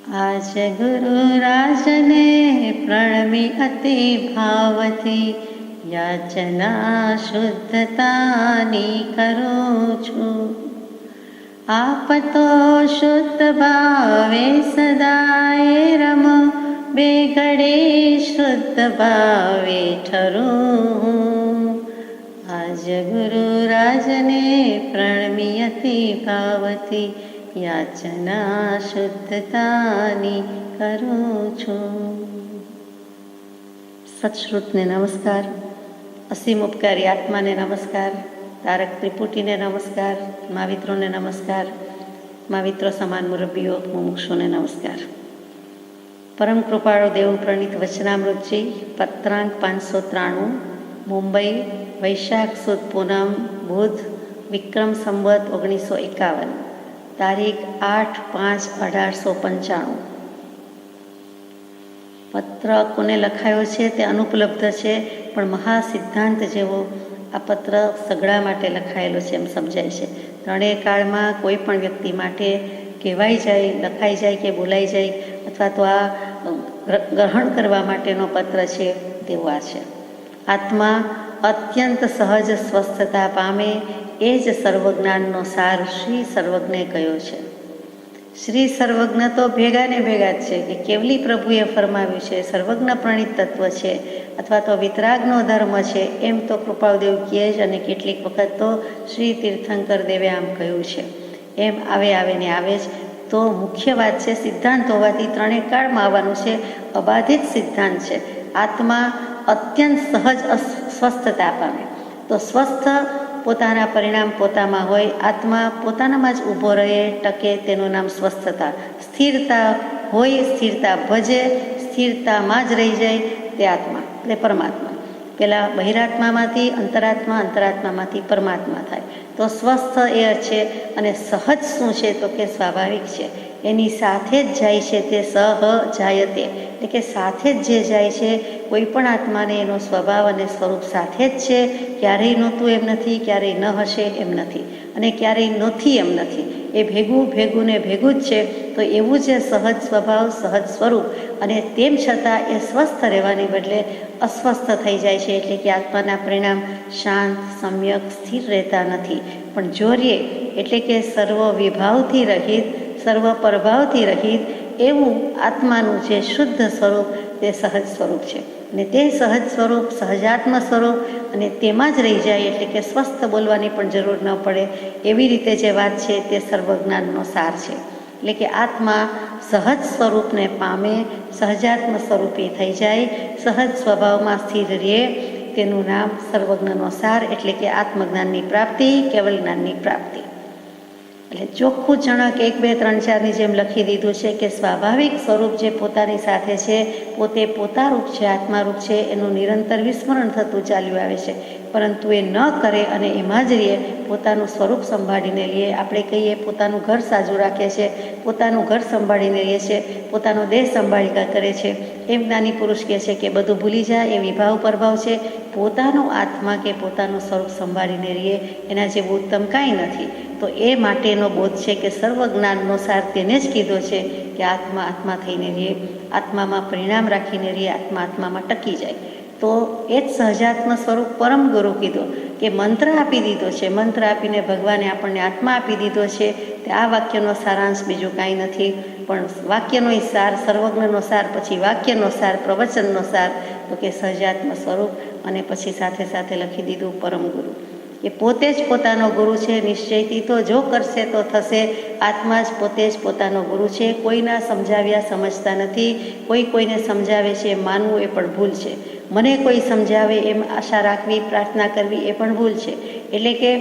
आज गुरुराजने प्रणमी अति भावथी યાચના શુદ્ધતાની કરું છું. આપ તો શુદ્ધ ભાવે સદાય રમો, બેઘડે શુદ્ધ ભાવે ઠરું. આજ ગુરુરાજને પ્રણમી અતિ ભાવથી યાચના શુદ્ધતાની કરું છું. સત્શ્રુતને નમસ્કાર, અસીમ ઉપકારી આત્માને નમસ્કાર, તારક ત્રિપુટીને નમસ્કાર, મહાવિત્રોને નમસ્કાર, મહાવિત્રો સમાન મુરબ્બીઓ મુમુક્ષુને નમસ્કાર. પરમ કૃપાળુ દેવ પ્રણીત વચનામૃતજી, પત્રાંક 593, મુંબઈ, વૈશાખ સુદ પૂનમ, બુધ, વિક્રમ સંવત 1951, તારીખ 8/5/1895. પત્ર કોને લખાયો છે તે અનુપલબ્ધ છે, પણ મહાસિદ્ધાંત જેવો આ પત્ર સગડા માટે લખાયેલો છે એમ સમજાય છે. ત્રણેય કાળમાં કોઈ પણ વ્યક્તિ માટે કહેવાઈ જાય, લખાઈ જાય કે બોલાઈ જાય, અથવા તો આ ગ્રહણ કરવા માટેનો પત્ર છે તેવો આ છે. આત્મા અત્યંત સહજ સ્વસ્થતા પામે એ જ સર્વજ્ઞાનનો સાર શ્રી સર્વજ્ઞે કહ્યો છે. શ્રી સર્વજ્ઞ તો ભેગા ને ભેગા જ છે કે કેવલી પ્રભુએ ફરમાવ્યું છે, સર્વજ્ઞ પ્રણીત તત્વ છે, અથવા તો વિતરાગનો ધર્મ છે એમ તો કૃપાળુદેવ કહે જ, અને કેટલીક વખત તો શ્રી તીર્થંકર દેવે આમ કહ્યું છે. એમ આવે ને આવે જ. તો મુખ્ય વાત છે સિદ્ધાંત હોવાથી ત્રણેય કાળમાં આવવાનું છે, અબાધિત સિદ્ધાંત છે. આત્મા અત્યંત સહજ સ્વસ્થતા પામે, તો સ્વસ્થ પોતાના પરિણામ પોતામાં હોય, આત્મા પોતાનામાં જ ઊભો રહે, ટકે, તેનું નામ સ્વસ્થતા. સ્થિરતા હોય, સ્થિરતા ભજે, સ્થિરતામાં જ રહી જાય તે આત્મા એટલે પરમાત્મા. પેલા બહિરાત્મામાંથી અંતરાત્મા, અંતરાત્મામાંથી પરમાત્મા થાય તો સ્વસ્થ એ છે. અને સહજ શું છે તો કે સ્વાભાવિક છે, એની સાથે જ જાય છે તે સહજાયતે, એટલે કે સાથે જ જે જાય છે. કોઈ પણ આત્માને એનો સ્વભાવ અને સ્વરૂપ સાથે જ છે. ક્યારેય નહોતું એમ નથી, ક્યારેય ન હશે એમ નથી, અને ક્યારેય નથી એમ નથી. એ ભેગું ને ભેગું જ છે. તો એવું જે સહજ સ્વભાવ, સહજ સ્વરૂપ, અને તેમ છતાં એ સ્વસ્થ રહેવાને બદલે અસ્વસ્થ થઈ જાય છે. એટલે કે આત્માના પરિણામ શાંત, સમ્યક, સ્થિર રહેતા નથી, પણ જોરીએ એટલે કે સર્વ વિભાવથી રહિત, સર્વ પ્રભાવથી રહિત એવું આત્માનું જે શુદ્ધ સ્વરૂપ તે સહજ સ્વરૂપ છે. અને તે સહજ સ્વરૂપ, સહજાત્મ સ્વરૂપ, અને તેમાં જ રહી જાય એટલે કે સ્વસ્થ બોલવાની પણ જરૂર ન પડે એવી રીતે જે વાત છે તે સર્વજ્ઞાનનો સાર છે. એટલે કે આત્મા સહજ સ્વરૂપને પામે, સહજાત્મ સ્વરૂપી થઈ જાય, સહજ સ્વભાવમાં સ્થિર રહે, તેનું નામ સર્વજ્ઞનો સાર, એટલે કે આત્મજ્ઞાનની પ્રાપ્તિ, કેવલ જ્ઞાનની પ્રાપ્તિ. એટલે ચોખ્ખું જણક 1, 2, 3, 4ની જેમ લખી દીધું છે કે સ્વાભાવિક સ્વરૂપ જે પોતાની સાથે છે, પોતે પોતારૂપ છે, આત્મારૂપ છે, એનું નિરંતર વિસ્મરણ થતું ચાલ્યું આવે છે. પરંતુ એ ન કરે અને એમાં જ રહીએ, પોતાનું સ્વરૂપ સંભાળીને લઈએ. આપણે કહીએ પોતાનું ઘર સાજું રાખે છે, પોતાનું ઘર સંભાળીને રહીએ છે, પોતાનો દેહ સંભાળિકા કરે છે. એમ જ્ઞાની પુરુષ કહે છે કે બધું ભૂલી જાય, એ વિભાવ પ્રભાવ છે. પોતાનો આત્મા કે પોતાનું સ્વરૂપ સંભાળીને રહીએ, એના જેવું ઉત્તમ કાંઈ નથી. તો એ માટેનો બોધ છે કે સર્વજ્ઞાનનો સાર તેને જ કીધો છે કે આત્મા આત્મા થઈને રહીએ, આત્મામાં પરિણામ રાખીને રહીએ, આત્મા આત્મામાં ટકી જાય. તો એ જ સહજાત્મ સ્વરૂપ પરમ ગુરુ કીધો કે મંત્ર આપી દીધો છે. મંત્ર આપીને ભગવાને આપણને આત્મા આપી દીધો છે. તે આ વાક્યનો સારાંશ બીજું કાંઈ નથી, પણ વાક્યનો સાર, સર્વજ્ઞનો સાર, પછી વાક્યનો સાર, પ્રવચનનો સાર, તો કે સહજાત્મ સ્વરૂપ. અને પછી સાથે સાથે લખી દીધું પરમ ગુરુ, એ પોતે જ પોતાનો ગુરુ છે. નિશ્ચયથી તો જો કરશે તો થશે. આત્મા જ પોતે જ પોતાનો ગુરુ છે. કોઈના સમજાવ્યા સમજતા નથી. કોઈને સમજાવે છે માનવું એ પણ ભૂલ છે. મને કોઈ સમજાવે એમ આશા રાખવી, પ્રાર્થના કરવી એ પણ ભૂલ છે. એટલે કે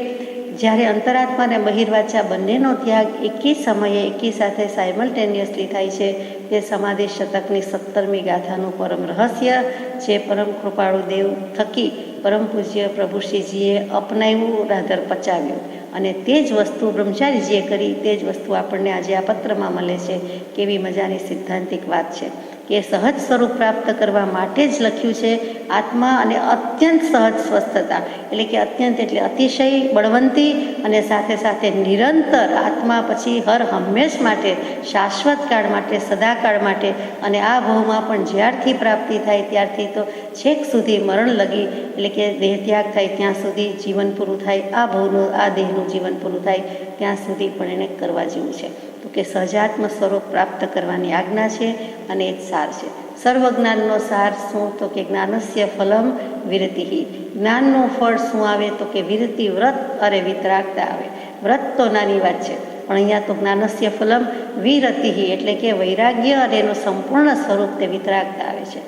જ્યારે અંતરાત્મા અને બહિર્વાચા બંનેનો ત્યાગ એકી સમયે, એકી સાથે સાયમલ્ટેનિયસલી થાય છે, તે સમાધિ શતકની 17મી ગાથાનું પરમ રહસ્ય, જે પરમ કૃપાળુ દેવ થકી પરમ પૂજ્ય પ્રભુશ્રીજીએ અપનાવ્યું, રાધર પચાવ્યું, અને તે જ વસ્તુ બ્રહ્મચારીજીએ કરી, તે જ વસ્તુ આપણને આજે આ પત્રમાં મળે છે. કેવી મજાની સિદ્ધાંતિક વાત છે. કે સહજ સ્વરૂપ પ્રાપ્ત કરવા માટે જ લખ્યું છે આત્મા અને અત્યંત સહજ સ્વસ્થતા, એટલે કે અત્યંત એટલે અતિશય બળવંતી અને સાથે સાથે નિરંતર આત્મા પછી હર હંમેશ માટે, શાશ્વત કાળ માટે, સદાકાળ માટે અને આ ભાવમાં પણ જ્યારથી પ્રાપ્તિ થાય ત્યારથી તો છેક સુધી મરણ લગી, એટલે કે દેહ ત્યાગ થાય ત્યાં સુધી જીવન પૂરું થાય, આ ભાવનું આ દેહનું જીવન પૂરું થાય ત્યાં સુધી પણ એને કરવા જેવું છે. તો કે સહજાત્મ સ્વરૂપ પ્રાપ્ત કરવાની આજ્ઞા છે અને એ જ સાર છે. સર્વ જ્ઞાનનો સાર શું? તો કે જ્ઞાનસ્ય ફલમ વિરતિ. જ્ઞાનનું ફળ શું આવે? તો કે વિરતિ, વ્રત અરે વિતરાગતા આવે. વ્રત તો નાની વાત છે, પણ અહીંયા તો જ્ઞાનસ્ય ફલમ વિરતિ, એટલે કે વૈરાગ્ય અને એનું સંપૂર્ણ સ્વરૂપ તે વિતરાગતા આવે છે.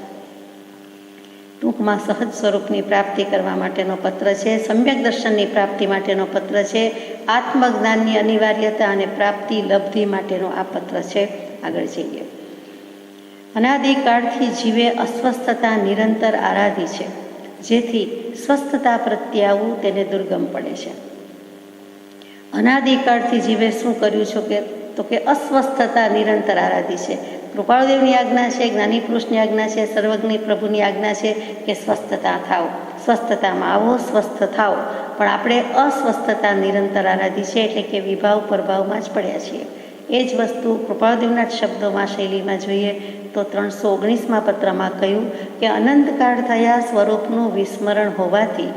ટૂંકમાં સહજ સ્વરૂપની પ્રાપ્તિ કરવા માટેનો પત્ર છે, સમ્યક દર્શનની પ્રાપ્તિ માટેનો પત્ર છે, આત્મજ્ઞાનની અનિવાર્યતા અને પ્રાપ્તિ લબ્ધિ માટેનો આ પત્ર છે. આગળ જઈએ. અનાદિકાળથી જીવે અસ્વસ્થતા નિરંતર આરાધી છે, જેથી સ્વસ્થતા પ્રત્યે આવવું તેને દુર્ગમ પડે છે. અનાદિકાળથી જીવે શું કર્યું છે? તો કે અસ્વસ્થતા નિરંતર આરાધી છે. કૃપાળુદેવની આજ્ઞા છે, જ્ઞાની પુરુષની આજ્ઞા છે, સર્વજ્ઞ પ્રભુની આજ્ઞા છે કે સ્વસ્થતા થાવ, સ્વસ્થતામાં આવો, સ્વસ્થ થાવ. પણ આપણે અસ્વસ્થતા નિરંતર આરાધી છે, એટલે કે વિભાવ પરભાવમાં જ પડ્યા છીએ. એ જ વસ્તુ કૃપાળુદેવના જ શબ્દોમાં, શૈલીમાં જોઈએ તો 319મા પત્રમાં કહ્યું કે અનંતકાળ થયા સ્વરૂપનું વિસ્મરણ હોવાથી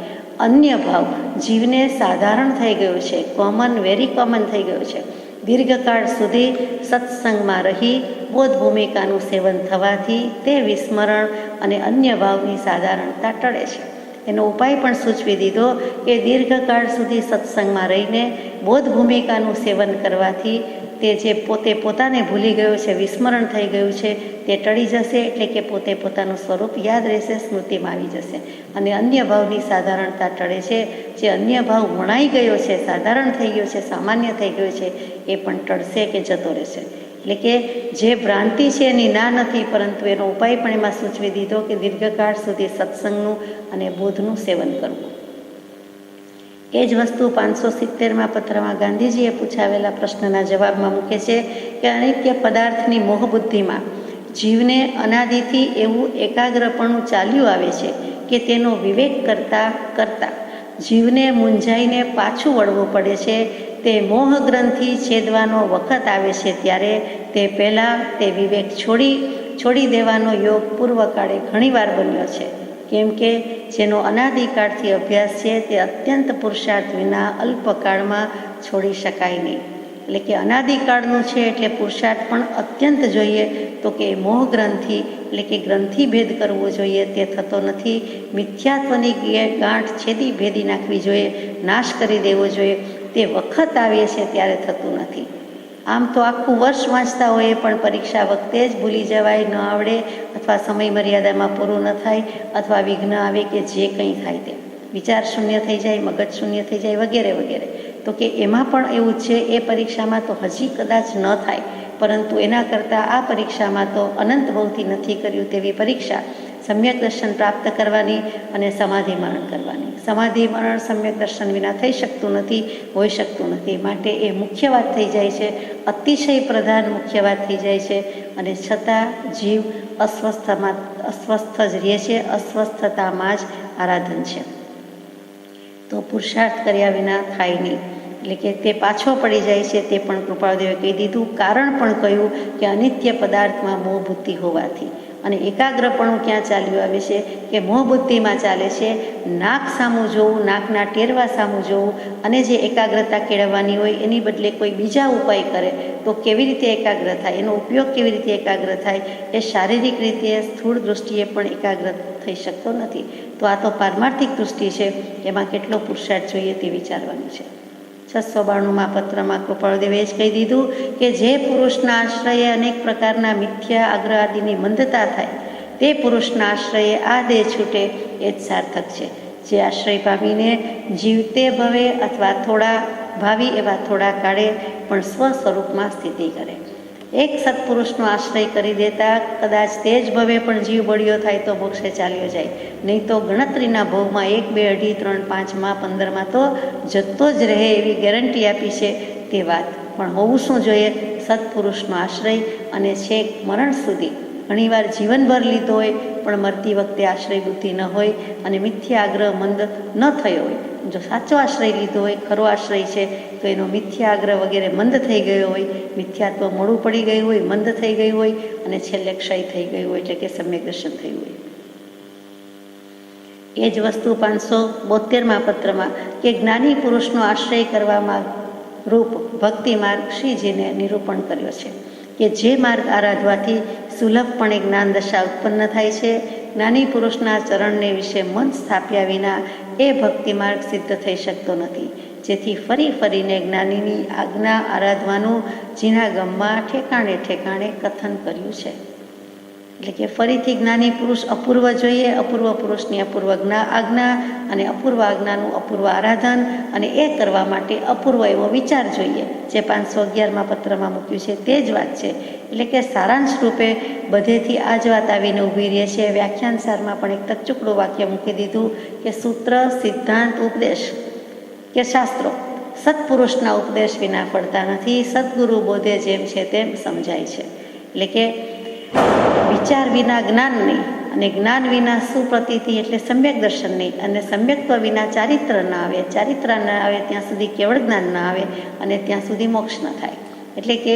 અન્ય ભાવ જીવને સાધારણ થઈ ગયો છે, કોમન, વેરી કોમન થઈ ગયો છે. દીર્ઘકાળ સુધી સત્સંગમાં રહી બોધ ભૂમિકાનું સેવન થવાથી તે વિસ્મરણ અને અન્ય ભાવની સાધારણતા ટળે છે. એનો ઉપાય પણ સૂચવી દીધો કે દીર્ઘકાળ સુધી સત્સંગમાં રહીને બોધ ભૂમિકાનું સેવન કરવાથી તે જે પોતે પોતાને ભૂલી ગયો છે, વિસ્મરણ થઈ ગયું છે, તે ટળી જશે, એટલે કે પોતે પોતાનું સ્વરૂપ યાદ રહેશે, સ્મૃતિમાં આવી જશે અને અન્ય ભાવની સાધારણતા ટળે છે. જે અન્ય ભાવ વણાઈ ગયો છે, સાધારણ થઈ ગયો છે, સામાન્ય થઈ ગયો છે, એ પણ ટળશે કે જતો રહેશે. એટલે કે જે ભ્રાંતિ છે એની ના નથી, પરંતુ એનો ઉપાય પણ એમાં સૂચવી દીધો કે દીર્ઘકાળ સુધી સત્સંગનું અને બોધનું સેવન કરવું. એ જ વસ્તુ 570મા પત્રમાં ગાંધીજીએ પૂછાવેલા પ્રશ્નના જવાબમાં મૂકે છે કે અનિત્ય પદાર્થની મોહબુદ્ધિમાં જીવને અનાદિથી એવું એકાગ્રપણું ચાલ્યું આવે છે કે તેનો વિવેક કરતાં જીવને મૂંઝાઈને પાછું વળવું પડે છે. તે મોહ ગ્રંથિ છેદવાનો વખત આવે છે ત્યારે તે પહેલાં તે વિવેક છોડી દેવાનો યોગ પૂર્વકાળે ઘણીવાર બન્યો છે. કેમ કે જેનો અનાદિકાળથી અભ્યાસ છે તે અત્યંત પુરુષાર્થ વિના અલ્પકાળમાં છોડી શકાય નહીં. એટલે કે અનાદિકાળનું છે એટલે પુરુષાર્થ પણ અત્યંત જોઈએ. તો કે મોહ ગ્રંથિ એટલે કે ગ્રંથિ ભેદ કરવો જોઈએ, તે થતો નથી. મિથ્યાત્વની ગાંઠ છેદી ભેદી નાખવી જોઈએ, નાશ કરી દેવો જોઈએ, તે વખત આવે છે ત્યારે થતું નથી. આમ તો આખું વર્ષ વાંચતા હોઈએ પણ પરીક્ષા વખતે જ ભૂલી જવાય, ન આવડે, અથવા સમય મર્યાદામાં પૂરું ન થાય, અથવા વિઘ્ન આવે કે જે કંઈ થાય તે વિચાર શૂન્ય થઈ જાય, મગજ શૂન્ય થઈ જાય, વગેરે વગેરે. તો કે એમાં પણ એવું જ છે. એ પરીક્ષામાં તો હજી કદાચ ન થાય, પરંતુ એના કરતાં આ પરીક્ષામાં તો અનંત ભાવથી નથી કર્યું તેવી પરીક્ષા સમ્યક દર્શન પ્રાપ્ત કરવાની અને સમાધિ મરણ કરવાની. સમાધિ મરણ સમ્યક દર્શન વિના થઈ શકતું નથી, હોઈ શકતું નથી. માટે એ મુખ્ય વાત થઈ જાય છે, અતિશય પ્રધાન મુખ્ય વાત થઈ જાય છે. અને છતાં જીવ અસ્વસ્થ જ રહે છે, અસ્વસ્થતામાં જ આરાધન છે. તો પુરુષાર્થ કર્યા વિના થાય નહીં, એટલે કે તે પાછો પડી જાય છે. તે પણ કૃપાળુદેવે કહી દીધું. કારણ પણ કહ્યું કે અનિત્ય પદાર્થમાં મોહ બુદ્ધિ હોવાથી. અને એકાગ્રપણું ક્યાં ચાલ્યું આવે છે કે મોહ બુદ્ધિમાં ચાલે છે. નાક સામું જોવું, નાકના ટેરવા સામું જોવું, અને જે એકાગ્રતા કેળવવાની હોય એની બદલે કોઈ બીજા ઉપાય કરે તો કેવી રીતે એકાગ્ર થાય, એનો ઉપયોગ કેવી રીતે એકાગ્ર થાય, એ શારીરિક રીતે સ્થૂળ દૃષ્ટિએ પણ એકાગ્ર થઈ શકતો નથી. તો આ તો પારમાર્થિક દૃષ્ટિ છે, એમાં કેટલો પુરુષાર્થ જોઈએ તે વિચારવાનું છે. 692મા પત્રમાં કૃપાળુદેવે જ કહી દીધું કે જે પુરુષના આશ્રયે અનેક પ્રકારના મિથ્યા આગ્રહ આદિની મંદતા થાય, તે પુરુષના આશ્રયે આ દેહ છૂટે એ જ સાર્થક છે. જે આશ્રય પામીને જીવતે ભવે અથવા થોડા ભાવિ એવા થોડા કાળે પણ સ્વસ્વરૂપમાં સ્થિતિ કરે. એક સત્પુરુષનો આશ્રય કરી દેતા કદાચ તે જ ભવે પણ જીવ બળ્યો થાય તો મોક્ષે ચાલ્યો જાય, નહીં તો ગણતરીના ભવમાં 1, 2, 2.5, 3, 5માં 15માં તો જતો જ રહે એવી ગેરંટી આપી છે તે વાત. પણ હોવું શું જોઈએ? સત્પુરુષનો આશ્રય અને છેક મરણ સુધી ઘણીવાર જીવનભર લીધો હોય પણ મરતી વખતે આશ્રય બુદ્ધિ ન હોય અને મિથ્યા આગ્રહ મંદ ન થયો હોય. જો સાચો આશ્રય લીધો હોય, ખરો આશ્રય છે, તો એનો મિથ્યા આગ્રહ વગેરે મંદ થઈ ગયો હોય, મિથ્યાત્વ મોડું પડી ગયું હોય, મંદ થઈ ગયું હોય અને છેલ્લે ક્ષય થઈ ગયું હોય, એટલે કે સમ્યક દર્શન થયું હોય. એ જ વસ્તુ 572મા પત્રમાં કે જ્ઞાની પુરુષનો આશ્રય કરવામાં રૂપ ભક્તિ માર્ગ શ્રીજીને નિરૂપણ કર્યો છે કે જે માર્ગ આરાધવાથી સુલભપણે જ્ઞાન દશા ઉત્પન્ન થાય છે. જ્ઞાની પુરુષના ચરણને વિશે મન સ્થાપ્યા વિના એ ભક્તિ માર્ગ સિદ્ધ થઈ શકતો નથી. જેથી ફરી ફરીને જ્ઞાનીની આજ્ઞા આરાધવાનું જીનાગમમાં ઠેકાણે ઠેકાણે કથન કર્યું છે. એટલે કે ફરીથી જ્ઞાની પુરુષ અપૂર્વ જોઈએ, અપૂર્વ પુરુષની અપૂર્વ આજ્ઞા અને અપૂર્વ આજ્ઞાનું અપૂર્વ આરાધન, અને એ કરવા માટે અપૂર્વ એવો વિચાર જોઈએ, જે 511મા પત્રમાં મૂક્યું છે તે જ વાત છે. એટલે કે સારાંશ રૂપે બધેથી આ જ વાત આવીને ઊભી રહે છે. વ્યાખ્યાન સારમાં પણ એક તકચુકડું વાક્ય મૂકી દીધું કે સૂત્ર, સિદ્ધાંત, ઉપદેશ કે શાસ્ત્રો સત્પુરુષના ઉપદેશ વિના પડતા નથી. સદગુરુ બોધે જેમ છે તેમ સમજાય છે. એટલે કે વિચાર વિના જ્ઞાન નહીં, અને જ્ઞાન વિના સુપ્રતીતિ એટલે સમ્યક દર્શન નહીં, અને સમ્યક્ત્વ વિના ચારિત્ર ના આવે, ચારિત્ર ના આવે ત્યાં સુધી કેવળ જ્ઞાન ના આવે, અને ત્યાં સુધી મોક્ષ ન થાય. એટલે કે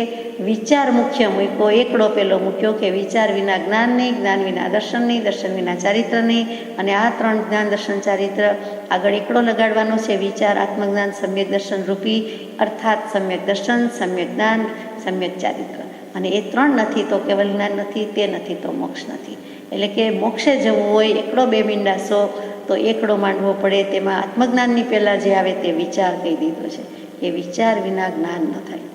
વિચાર મુખ્ય મૂક્યો, એકડો પેલો મૂક્યો કે વિચાર વિના જ્ઞાન નહીં, જ્ઞાન વિના દર્શન નહીં, દર્શન વિના ચારિત્ર નહીં, અને આ ત્રણ જ્ઞાન દર્શન ચારિત્ર આગળ એકડો લગાડવાનો છે. વિચાર, આત્મજ્ઞાન, સમ્યક દર્શન રૂપી, અર્થાત સમ્યક દર્શન, સમ્યક જ્ઞાન, સમ્યક ચારિત્ર. અને એ ત્રણ નથી તો કેવલ જ્ઞાન નથી, તે નથી તો મોક્ષ નથી. એટલે કે મોક્ષે જવું હોય એકડો બે મીંડાસો તો એકડો માંડવો પડે. તેમાં આત્મજ્ઞાનની પહેલાં જે આવે તે વિચાર કહી દીધો છે કે વિચાર વિના જ્ઞાન ન થાય.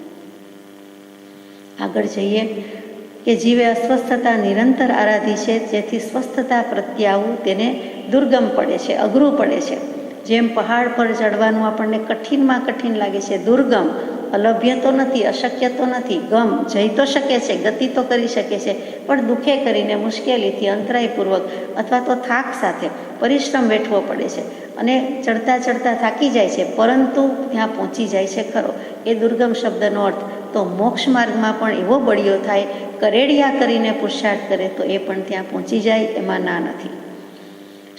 આગળ જઈએ કે જીવે અસ્વસ્થતા નિરંતર આરાધી છે, જેથી સ્વસ્થતા પ્રત્યે આવવું તેને દુર્ગમ પડે છે, અઘરું પડે છે. જેમ પહાડ પર ચડવાનું આપણને કઠિનમાં કઠિન લાગે છે, દુર્ગમ, અલભ્ય તો નથી, અશક્ય તો નથી, ગમ જઈ તો શકે છે, ગતિ તો કરી શકે છે, પણ દુઃખે કરીને, મુશ્કેલીથી, અંતરાયપૂર્વક અથવા તો થાક સાથે પરિશ્રમ વેઠવો પડે છે, અને ચડતા ચડતા થાકી જાય છે, પરંતુ ત્યાં પહોંચી જાય છે ખરો. એ દુર્ગમ શબ્દનો અર્થ તો મોક્ષ માર્ગમાં પણ એવો બળિયો થાય, કરેડિયા કરીને પુરુષાર્થ કરે તો એ પણ ત્યાં પહોંચી જાય, એમાં ના નથી.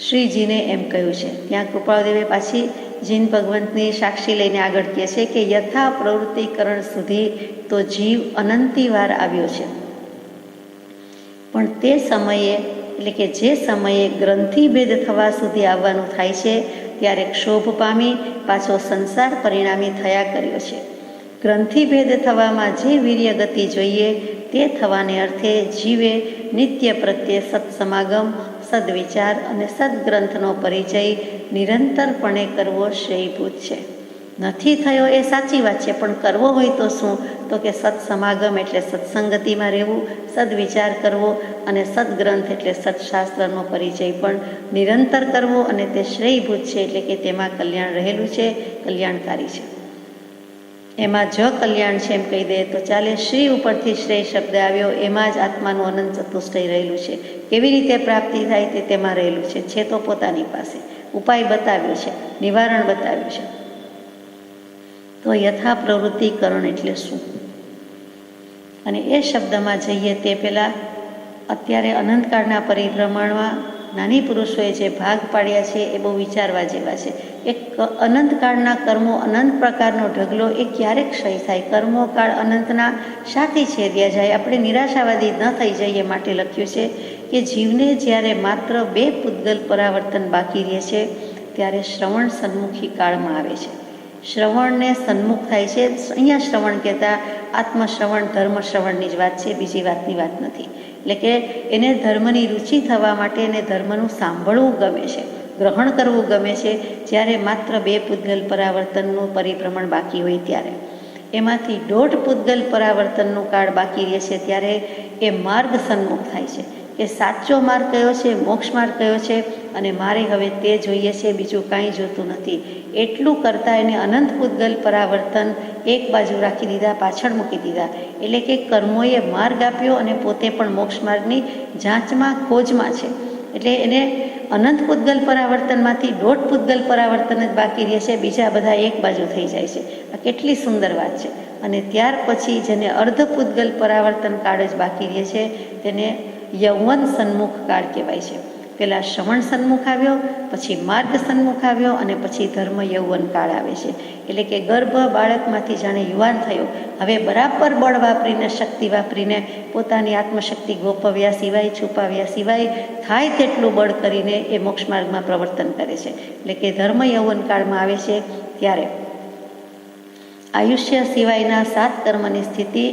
શ્રીજીને એમ કહ્યું છે. ત્યાં કૃપાળદેવે પાછી જીન ભગવંતની સાક્ષી લઈને આગળ કહે છે કે યથા પ્રવૃત્તિકરણ સુધી તો જીવ અનંતી વાર આવ્યો છે, પણ તે સમયે એટલે કે જે સમયે ગ્રંથિભેદ થવા સુધી આવવાનું થાય છે ત્યારે ક્ષોભ પામી પાછો સંસાર પરિણામી થયા કર્યો છે. ગ્રંથિભેદ થવામાં જે વીર્ય ગતિ જોઈએ તે થવાને અર્થે જીવે નિત્ય પ્રત્યે સત્સમાગમ, સદવિચાર અને સદગ્રંથનો પરિચય નિરંતરપણે કરવો શ્રેયભૂત છે. નથી થયો એ સાચી વાત છે, પણ કરવો હોય તો શું? તો કે સત્સમાગમ એટલે સત્સંગતિમાં રહેવું, સદવિચાર કરવો, અને સદગ્રંથ એટલે સત્શાસ્ત્રનો પરિચય પણ નિરંતર કરવો, અને તે શ્રેયભૂત છે એટલે કે તેમાં કલ્યાણ રહેલું છે, કલ્યાણકારી છે. એમાં જ કલ્યાણ છે એમ કહી દે તો ચાલે. શ્રી ઉપરથી શ્રેય શબ્દ આવ્યો, એમાં જ આત્માનું અનંત ચતુષ્ટય રહેલું છે. કેવી રીતે પ્રાપ્તિ થાય તે તેમાં રહેલું છે તો પોતાની પાસે ઉપાય બતાવ્યો છે, નિવારણ બતાવ્યું છે. તો યથા પ્રવૃત્તિકરણ એટલે શું? અને એ શબ્દમાં જઈએ તે પહેલાં અત્યારે અનંતકાળના પરિભ્રમણમાં નાની પુરુષોએ જે ભાગ પાડ્યા છે એ બહુ વિચારવા જેવા છે. એક અનંતકાળના કર્મો, અનંત પ્રકારનો ઢગલો એ ક્યારેક ક્ષય થાય? કર્મો કાળ અનંતના શાથી છેદ્યા જાય? આપણે નિરાશાવાદી ન થઈ જઈએ માટે લખ્યું છે કે જીવને જ્યારે માત્ર 2 પૂતગલ પરાવર્તન બાકી રહે છે ત્યારે શ્રવણ સન્મુખી કાળમાં આવે છે. શ્રવણને સન્મુખ થાય છે. અહીંયા શ્રવણ કહેતા આત્મશ્રવણ, ધર્મ શ્રવણની જ વાત છે, બીજી વાતની વાત નથી. એટલે કે એને ધર્મની રુચિ થવા માટે એને ધર્મનું સાંભળવું ગમે છે, ગ્રહણ કરવું ગમે છે. જ્યારે માત્ર 2 પૂતગલ પરાવર્તનનું પરિભ્રમણ બાકી હોય ત્યારે, એમાંથી 1.5 પૂતગલ પરાવર્તનનું કાળ બાકી રહે છે ત્યારે એ માર્ગ સન્મુખ થાય છે કે સાચો માર્ગ કયો છે, મોક્ષ માર્ગ કયો છે, અને મારે હવે તે જોઈએ છે, બીજું કાંઈ જોતું નથી. એટલું કરતાં એને અનંત પૂતગલ પરાવર્તન એક બાજુ રાખી દીધા, પાછળ મૂકી દીધા. એટલે કે કર્મોએ માર્ગ આપ્યો અને પોતે પણ મોક્ષ માર્ગની જાંચમાં, ખોજમાં છે. એટલે એને અનંત પૂતગલ પરાવર્તનમાંથી 1.5 પૂતગલ પરાવર્તન જ બાકી રહે છે, બીજા બધા એક બાજુ થઈ જાય છે. આ કેટલી સુંદર વાત છે. અને ત્યાર પછી જેને અર્ધ પૂતગલ પરાવર્તન કાળ જ બાકી રહે છે તેને યૌવન સન્મુખ કાળ કહેવાય છે. પહેલાં શ્રવણ સન્મુખ આવ્યો, પછી માર્ગ સન્મુખ આવ્યો અને પછી ધર્મ યૌવન કાળ આવે છે. એટલે કે ગર્ભ બાળકમાંથી જાણે યુવાન થયો, હવે બરાબર બળ વાપરીને, શક્તિ વાપરીને પોતાની આત્મશક્તિ ગોપવ્યા સિવાય, છુપાવ્યા સિવાય થાય તેટલું બળ કરીને એ મોક્ષ માર્ગમાં પ્રવર્તન કરે છે. એટલે કે ધર્મ યૌવન કાળમાં આવે છે ત્યારે આયુષ્ય સિવાયના 7 કર્મની સ્થિતિ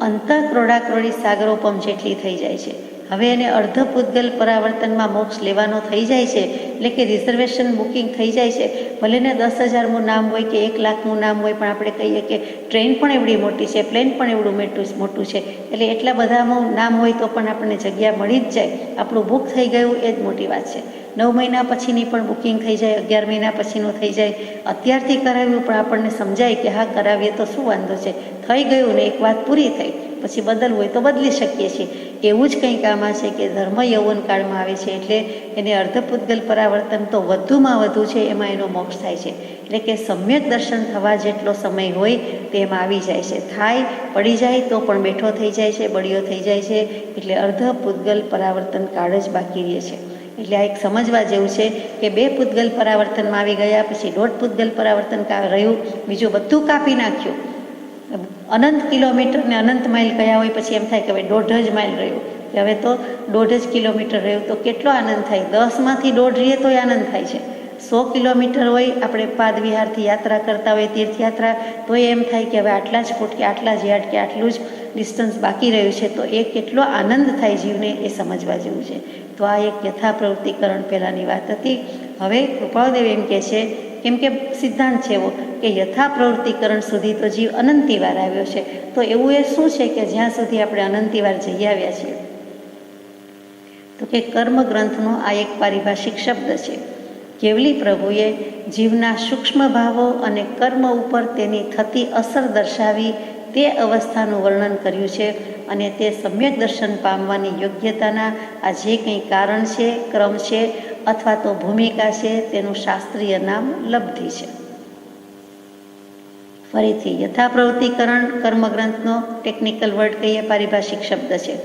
અંતઃક્રોડાક્રોડી સાગરોપમ જેટલી થઈ જાય છે. હવે એને અર્ધ પૂતગલ પરાવર્તનમાં મોક્ષ લેવાનો થઈ જાય છે. એટલે કે રિઝર્વેશન બુકિંગ થઈ જાય છે. ભલે ને 10,000મું નામ હોય કે 1,00,000મું નામ હોય, પણ આપણે કહીએ કે ટ્રેન પણ એવડી મોટી છે, પ્લેન પણ એવડું મોટું છે, એટલે એટલા બધામાં નામ હોય તો પણ આપણને જગ્યા મળી જ જાય, આપણું બુક થઈ ગયું એ જ મોટી વાત છે. 9 મહિના પછીની પણ બુકિંગ થઈ જાય, 11 મહિના પછીનું થઈ જાય. અત્યારથી કરાવ્યું પણ આપણને સમજાય કે હા કરાવીએ તો શું વાંધો છે, થઈ ગયું ને એક વાત પૂરી થઈ, પછી બદલવું હોય તો બદલી શકીએ છીએ. એવું જ કંઈક આમાં છે કે ધર્મ યૌવન કાળમાં આવે છે એટલે એને અર્ધપૂતગલ પરાવર્તન તો વધુમાં વધુ છે, એમાં એનો મોક્ષ થાય છે. એટલે કે સમ્યક દર્શન થવા જેટલો સમય હોય તેમાં આવી જાય છે. થાય પડી જાય તો પણ બેઠો થઈ જાય છે, બળિયો થઈ જાય છે. એટલે અર્ધપૂતગલ પરાવર્તન કાળ જ બાકી રહે છે. એટલે આ એક સમજવા જેવું છે કે 2 પૂતગલ પરાવર્તનમાં આવી ગયા, પછી 1.5 પૂતગલ પરાવર્તન રહ્યું, બીજું બધું કાપી નાખ્યું. અનંત કિલોમીટર ને અનંત માઇલ કયા હોય, પછી એમ થાય કે હવે 1.5 જ માઇલ રહ્યું, કે હવે તો 1.5 જ કિલોમીટર રહ્યું, તો કેટલો આનંદ થાય. 10માંથી 1.5 રહીએ તોય આનંદ થાય છે. 100 કિલોમીટર હોય, આપણે પાદ વિહારથી યાત્રા કરતા હોય, તીર્થયાત્રા, તો એમ થાય કે હવે આટલા જ ફૂટ કે આટલા જ યાર્ડ કે આટલું જ ડિસ્ટન્સ બાકી રહ્યું છે, તો એ કેટલો આનંદ થાય જીવને, એ સમજવા જેવું છે. તો આ એક યથાપ્રવૃત્તિકરણ પહેલાંની વાત હતી. હવે કૃપાળદેવ એમ કહે છે, કેમ કે સિદ્ધાંત છે એવો કે યથાપ્રવૃત્તિકરણ સુધી તો જીવ અનંતિવાર આવ્યો છે, તો એવું એ શું છે કે જ્યાં સુધી આપણે અનંતિવાર જઈ આવ્યા છીએ? તો કે કર્મ ગ્રંથનો આ એક પારિભાષિક શબ્દ છે. કેવલી પ્રભુએ જીવના સૂક્ષ્મ ભાવો અને કર્મ ઉપર તેની થતી અસર દર્શાવી તે અવસ્થાનું વર્ણન કર્યું છે. અને તે સમ્યક દર્શન પામવાની યોગ્યતાના આ જે કંઈ કારણ છે, ક્રમ છે અથવા તો ભૂમિકા છે, તેનું શાસ્ત્રીય નામ લબ્ધિ છે. ફરીથી યથાપ્રવૃત્તિકરણ કર્મગ્રંથનો ટેકનિકલ વર્ડ કહીએ, પારિભાષિક શબ્દ છે.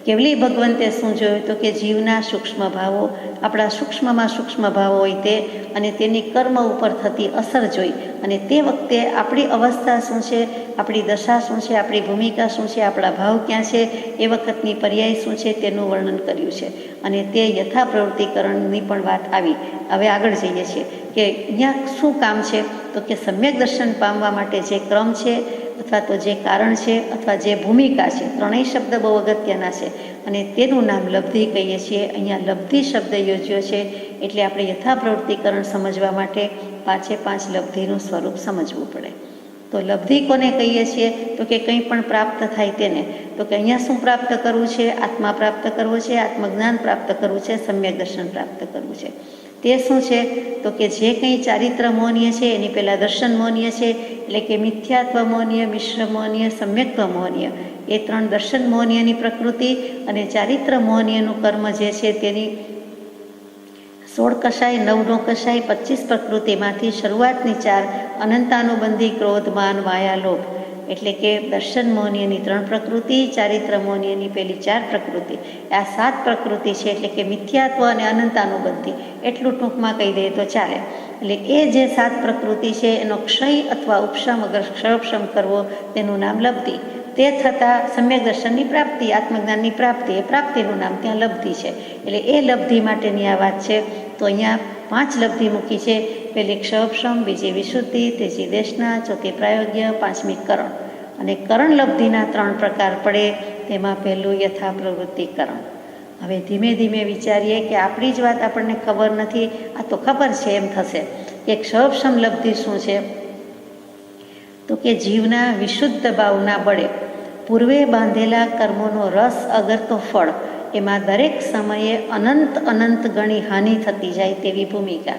કેવલી ભગવંતે શું જોયું? તો કે જીવના સૂક્ષ્મ ભાવો, આપણા સૂક્ષ્મમાં સૂક્ષ્મ ભાવો હોય તે, અને તેની કર્મ ઉપર થતી અસર જોઈ, અને તે વખતે આપણી અવસ્થા શું છે, આપણી દશા શું છે, આપણી ભૂમિકા શું છે, આપણા ભાવ ક્યાં છે, એ વખતની પર્યાય શું છે, તેનું વર્ણન કર્યું છે. અને તે યથાપ્રવૃત્તિકરણની પણ વાત આવી. હવે આગળ જઈએ છીએ કે અહીંયા શું કામ છે? તો કે સમ્યક દર્શન પામવા માટે જે ક્રમ છે, અથવા તો જે કારણ છે, અથવા જે ભૂમિકા છે, ત્રણેય શબ્દ બહુ અગત્યના છે, અને તેનું નામ લબ્ધિ કહીએ છીએ. અહીંયા લબ્ધિ શબ્દ યોજ્યો છે, એટલે આપણે યથાપ્રવૃત્તિકરણ સમજવા માટે 5 લબ્ધિનું સ્વરૂપ સમજવું પડે. તો લબ્ધિ કોને કહીએ છીએ? તો કે કંઈ પણ પ્રાપ્ત થાય તેને. તો કે અહીંયા શું પ્રાપ્ત કરવું છે? આત્મા પ્રાપ્ત કરવો છે, આત્મજ્ઞાન પ્રાપ્ત કરવું છે, સમ્યક દર્શન પ્રાપ્ત કરવું છે. તે શું છે? તો કે જે કંઈ ચારિત્ર મોહનીય છે એની પહેલાં દર્શન મોહનીય છે, એટલે કે મિથ્યાત્વ મોહનીય, મિશ્ર મોહનીય, સમ્યક્ત્વ મોહનીય, એ 3 દર્શન મોહનીયની પ્રકૃતિ. અને ચારિત્ર મોહનીયનું કર્મ જે છે તેની 16 કશાય, 9નો કશાય, 25 પ્રકૃતિમાંથી શરૂઆતની 4 અનંતાનુબંધી ક્રોધ, માન, માયા, લોભ, એટલે કે દર્શન મોહનીયની 3 પ્રકૃતિ, ચારિત્ર મોહનીયની પેલી 4 પ્રકૃતિ, આ 7 પ્રકૃતિ છે. એટલે કે મિથ્યાત્વ અને અનંતાનુબંધી, એટલું ટૂંકમાં કહી દઈએ તો ચાલે. એટલે એ જે 7 પ્રકૃતિ છે એનો ક્ષય અથવા ઉપશમ, અગર ક્ષયોપશમ કરવો, તેનું નામ લબ્ધિ. તે થતાં સમ્યક દર્શનની પ્રાપ્તિ, આત્મજ્ઞાનની પ્રાપ્તિ, એ પ્રાપ્તિનું નામ ત્યાં લબ્ધિ છે. એટલે એ લબ્ધિ માટેની આ વાત છે. તો અહીંયા 5 લબ્ધિ મૂકી છે. પહેલી ક્ષયોપશમ, બીજી વિશુદ્ધિ, ત્રીજી દેશના, ચોથી પ્રાયોગ્ય, 5મી કરણ. અને કરણ લબ્ધિના 3 પ્રકાર પડે, તેમાં પહેલું યથાપ્રવૃત્તિકરણ. હવે ધીમે ધીમે વિચારીએ કે આપણી જ વાત આપણને ખબર નથી, આ તો ખબર છે એમ થશે કે ક્ષયોપશમ લબ્ધિ શું છે? તો કે જીવના વિશુદ્ધ ભાવના બળે પૂર્વે બાંધેલા કર્મોનો રસ અગર તો ફળ, એમાં દરેક સમયે અનંત ગણી હાનિ થતી જાય તેવી ભૂમિકા.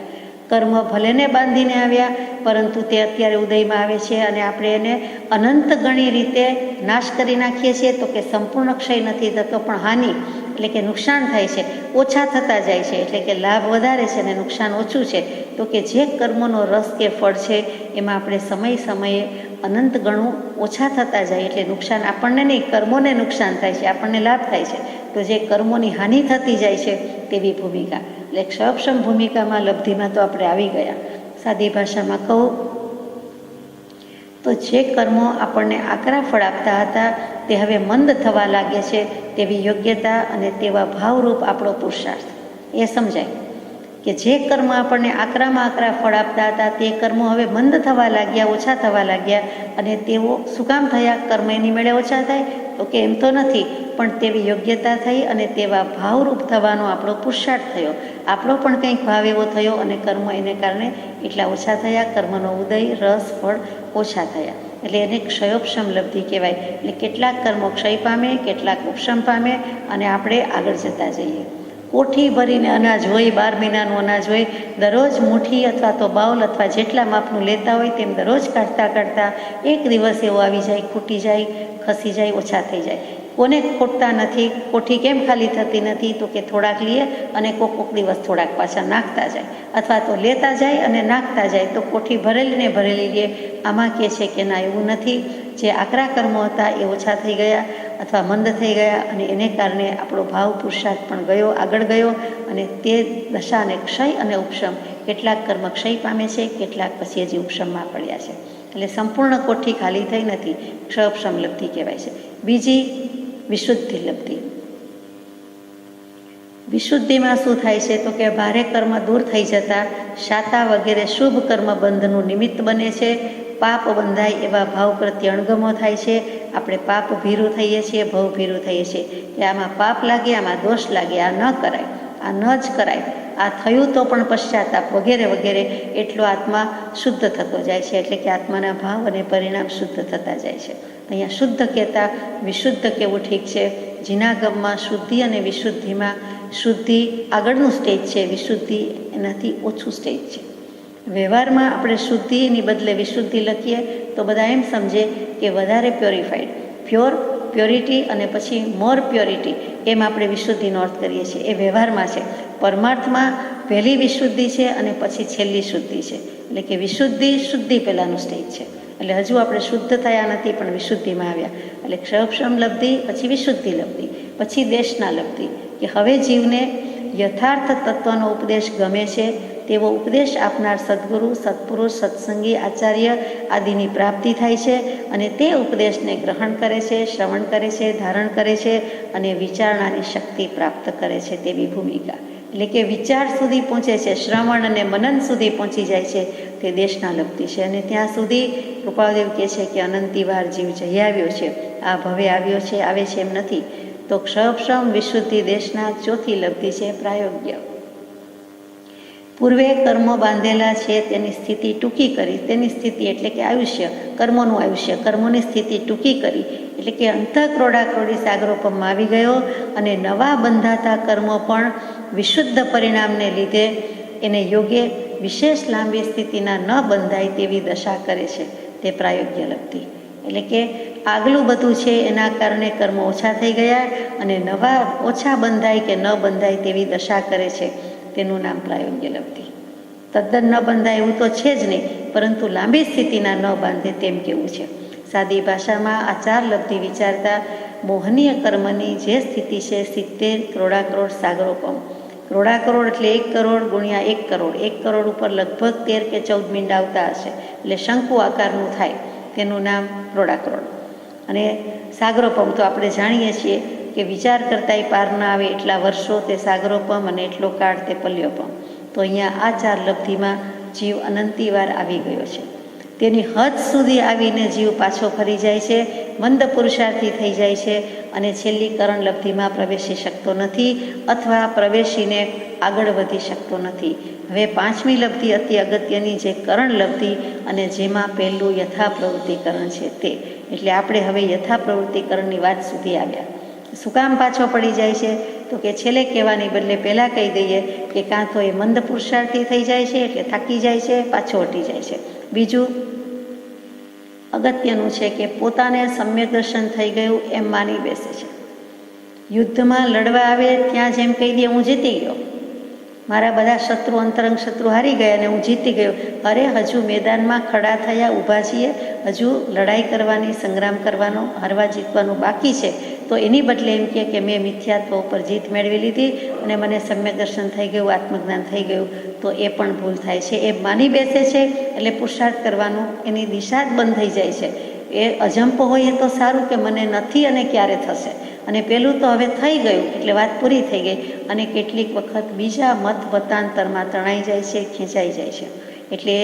કર્મ ભલેને બાંધીને આવ્યા, પરંતુ તે અત્યારે ઉદયમાં આવે છે અને આપણે એને અનંત ગણી રીતે નાશ કરી નાખીએ છીએ. તો કે સંપૂર્ણ ક્ષય નથી થતો, પણ હાનિ એટલે કે નુકસાન થાય છે, ઓછા થતા જાય છે. એટલે કે લાભ વધારે છે અને નુકસાન ઓછું છે. તો કે જે કર્મોનો રસ કે ફળ છે એમાં આપણે સમયે અનંત ગણું ઓછા થતા જાય. એટલે નુકસાન આપણને નહીં, કર્મોને નુકસાન થાય છે, આપણને લાભ થાય છે. તો જે કર્મોની હાનિ થતી જાય છે તેવી ભૂમિકા. એટલે ક્ષયક્ષમ ભૂમિકામાં લબ્ધિમાં તો આપણે આવી ગયા. સાદી ભાષામાં કહું તો જે કર્મો આપણને આકરા ફળ આપતા હતા તે હવે મંદ થવા લાગે છે, તેવી યોગ્યતા અને તેવા ભાવરૂપ આપણો પુરુષાર્થ. એ સમજાય કે જે કર્મ આપણને આકરામાં આકરા ફળ આપતા હતા તે કર્મો હવે મંદ થવા લાગ્યા, ઓછા થવા લાગ્યા. અને તેઓ શું કામ થયા? કર્મ એની મેળે ઓછા થાય? તો કે એમ તો નથી, પણ તેવી યોગ્યતા થઈ અને તેવા ભાવરૂપ થવાનો આપણો પુરુષાર્થ થયો. આપણો પણ કંઈક ભાવ એવો થયો અને કર્મ એને કારણે એટલા ઓછા થયા. કર્મનો ઉદય, રસ, ફળ ઓછા થયા. એટલે એને ક્ષયોપશમ લબ્ધિ કહેવાય. એટલે કેટલાક કર્મો ક્ષય પામે, કેટલાક ઉપશમ પામે અને આપણે આગળ જતા જઈએ. કોઠી ભરીને અનાજ હોય, 12 મહિનાનું અનાજ હોય, દરરોજ મુઠ્ઠી અથવા તો બાઉલ અથવા જેટલા માપનું લેતા હોય તેમ દરરોજ કાઢતા કાઢતા એક દિવસ એવો આવી જાય, ખૂટી જાય, ખસી જાય, ઓછા થઈ જાય. કોને ખોટતા નથી? કોઠી કેમ ખાલી થતી નથી? તો કે થોડાક લઈએ અને કોક દિવસ થોડાક પાછા નાખતા જાય, અથવા તો લેતા જાય અને નાખતા જાય. તો કોઠી ભરેલી ને ભરેલી લે. આમાં કહે છે કે ના, એવું નથી. જે આકરા કર્મો હતા એ ઓછા થઈ ગયા અથવા મંદ થઈ ગયા અને એને કારણે આપણો ભાવ પુરુષાર્થ પણ ગયો, આગળ ગયો. અને તે દશાને ક્ષય અને ઉપશમ, કેટલાક કર્મ ક્ષય પામે છે, કેટલાક પછી હજી ઉપશમમાં પડ્યા છે. એટલે સંપૂર્ણ કોઠી ખાલી થઈ નથી. ક્ષયોપશમ લબ્ધિ કહેવાય છે. બીજી વિશુદ્ધિ લબ્ધિ. વિશુદ્ધિમાં શું થાય છે? તો કે ભારે કર્મ દૂર થઈ જતા શાતા વગેરે શુભ કર્મ બંધનું નિમિત્ત બને છે. પાપ બંધાય એવા ભાવ પ્રત્યે અણગમો થાય છે. આપણે પાપ ભીરું થઈએ છીએ, ભવ ભીરું થઈએ છીએ કે આમાં પાપ લાગે, આમાં દોષ લાગે, આ ન કરાય, આ ન જ કરાય, આ થયું તો પણ પશ્ચાતાપ વગેરે વગેરે. એટલો આત્મા શુદ્ધ થતો જાય છે. એટલે કે આત્માના ભાવ અને પરિણામ શુદ્ધ થતા જાય છે. અહીંયા શુદ્ધ કહેતા વિશુદ્ધ કહેવું ઠીક છે. જીનાગમમાં શુદ્ધિ અને વિશુદ્ધિમાં શુદ્ધિ આગળનું સ્ટેજ છે, વિશુદ્ધિ એનાથી ઓછું સ્ટેજ છે. વ્યવહારમાં આપણે શુદ્ધિની બદલે વિશુદ્ધિ લખીએ તો બધા એમ સમજે કે વધારે પ્યોરિફાઈડ, પ્યોરિટી અને પછી મોર પ્યોરિટી, એમ આપણે વિશુદ્ધિનો અર્થ કરીએ છીએ. એ વ્યવહારમાં છે. પરમાર્થમાં પહેલી વિશુદ્ધિ છે અને પછી છેલ્લી શુદ્ધિ છે. એટલે કે વિશુદ્ધિ, શુદ્ધિ પહેલાંનું સ્ટેજ છે. એટલે હજુ આપણે શુદ્ધ થયા નથી પણ વિશુદ્ધિમાં આવ્યા. એટલે ક્ષયોપશમ લબ્ધિ, પછી વિશુદ્ધિ લબ્ધિ, પછી દેશના લબ્ધિ. કે હવે જીવને યથાર્થ તત્વનો ઉપદેશ ગમે છે તેવો ઉપદેશ આપનાર સદ્ગુરુ, સત્પુરુષ, સત્સંગી, આચાર્ય આદિની પ્રાપ્તિ થાય છે. અને તે ઉપદેશને ગ્રહણ કરે છે, શ્રવણ કરે છે, ધારણ કરે છે અને વિચારણાની શક્તિ પ્રાપ્ત કરે છે તેવી ભૂમિકા. એટલે કે વિચાર સુધી પહોંચે છે, શ્રવણ અને મનન સુધી પહોંચી જાય છે, તે દેશના લબ્ધિ છે. અને ત્યાં સુધી કૃપાદેવ કહે છે કે અનંતિવાર જીવ જઈ આવ્યો છે, આ ભવે આવ્યો છે, આવે છે એમ નથી. તો ક્ષયોપશમ વિશુદ્ધિ દેશના ચોથી લબ્ધિ છે પ્રાયોગ્ય. પૂર્વે કર્મો બાંધેલા છે તેની સ્થિતિ ટૂંકી કરી. તેની સ્થિતિ એટલે કે આયુષ્ય, કર્મોનું આયુષ્ય, કર્મોની સ્થિતિ ટૂંકી કરી. એટલે કે અંતઃક્રોડાક્રોડી સાગરોપમમાં આવી ગયો અને નવા બંધાતા કર્મો પણ વિશુદ્ધ પરિણામને લીધે એને યોગ્ય વિશેષ લાંબી સ્થિતિના ન બંધાય તેવી દશા કરે છે. તે પ્રાયોગ્ય લબ્ધિ. એટલે કે આગલું બધું છે એના કારણે કર્મો ઓછા થઈ ગયા અને નવા ઓછા બંધાય કે ન બંધાય તેવી દશા કરે છે. તેનું નામ પ્રાયોગ્ય લબ્ધિ. તદ્દન ન બંધાય એવું તો છે જ નહીં, પરંતુ લાંબી સ્થિતિના ન બાંધે તેમ કેવું છે. સાદી ભાષામાં આ 4 લબ્ધિ વિચારતા મોહનીય કર્મની જે સ્થિતિ છે 70 ક્રોડાક્રોડ સાગરોપમ. ક્રોડાક્રોડ એટલે 1 કરોડ ગુણ્યા 1 કરોડ. 1 કરોડ ઉપર લગભગ 13 કે 14 મીંડ આવતા હશે. એટલે શંકુ આકારનું થાય, તેનું નામ ક્રોડાક્રોડ. અને સાગરોપમ તો આપણે જાણીએ છીએ કે વિચાર કરતાંય પાર ના આવે એટલા વર્ષો તે સાગરોપમ અને એટલો કાળ તે પલ્યોપમ. તો અહીંયા આ 4 લબ્ધિમાં જીવ અનંતિવાર આવી ગયો છે. તેની હદ સુધી આવીને જીવ પાછો ફરી જાય છે, મંદ પુરુષાર્થી થઈ જાય છે અને છેલ્લી કરણ લબ્ધિમાં પ્રવેશી શકતો નથી અથવા પ્રવેશીને આગળ વધી શકતો નથી. હવે 5મી લબ્ધિ અતિ અગત્યની, જે કરણ લબ્ધિ અને જેમાં પહેલું યથાપ્રવૃત્તિકરણ છે તે. એટલે આપણે હવે યથાપ્રવૃત્તિકરણની વાત સુધી આવ્યા. શું કામ પાછો પડી જાય છે? તો કે છેલ્લે કહેવાની બદલે પહેલાં કહી દઈએ કે કાં તો એ મંદ પુરુષાર્થી થઈ જાય છે એટલે થાકી જાય છે, પાછો હટી જાય છે. બીજું અગત્યનું છે કે પોતાને સમ્યક દર્શન થઈ ગયું એમ માની બેસે છે. યુદ્ધમાં લડવા આવે ત્યાં જેમ કહી દે હું જીતી ગયો, મારા બધા શત્રુ, અંતરંગ શત્રુ હારી ગયા અને હું જીતી ગયો. અરે હજુ મેદાનમાં ખડા થયા ઊભા છીએ, હજુ લડાઈ કરવાની, સંગ્રામ કરવાનો, હારવા જીતવાનું બાકી છે. તો એની બદલે એમ કે મેં મિથ્યાત્વ ઉપર જીત મેળવી લીધી અને મને સમ્યક દર્શન થઈ ગયું, આત્મજ્ઞાન થઈ ગયું. તો એ પણ ભૂલ થાય છે. એ માની બેસે છે એટલે પુરુષાર્થ કરવાનું એની દિશા જ બંધ થઈ જાય છે. એ અજંપો હોય તો સારું કે મને નથી અને ક્યારે થશે, અને પેલું તો હવે થઈ ગયું એટલે વાત પૂરી થઈ ગઈ. અને કેટલીક વખત બીજા મત મતાંતરમાં તણાઈ જાય છે, ખેંચાઈ જાય છે. એટલે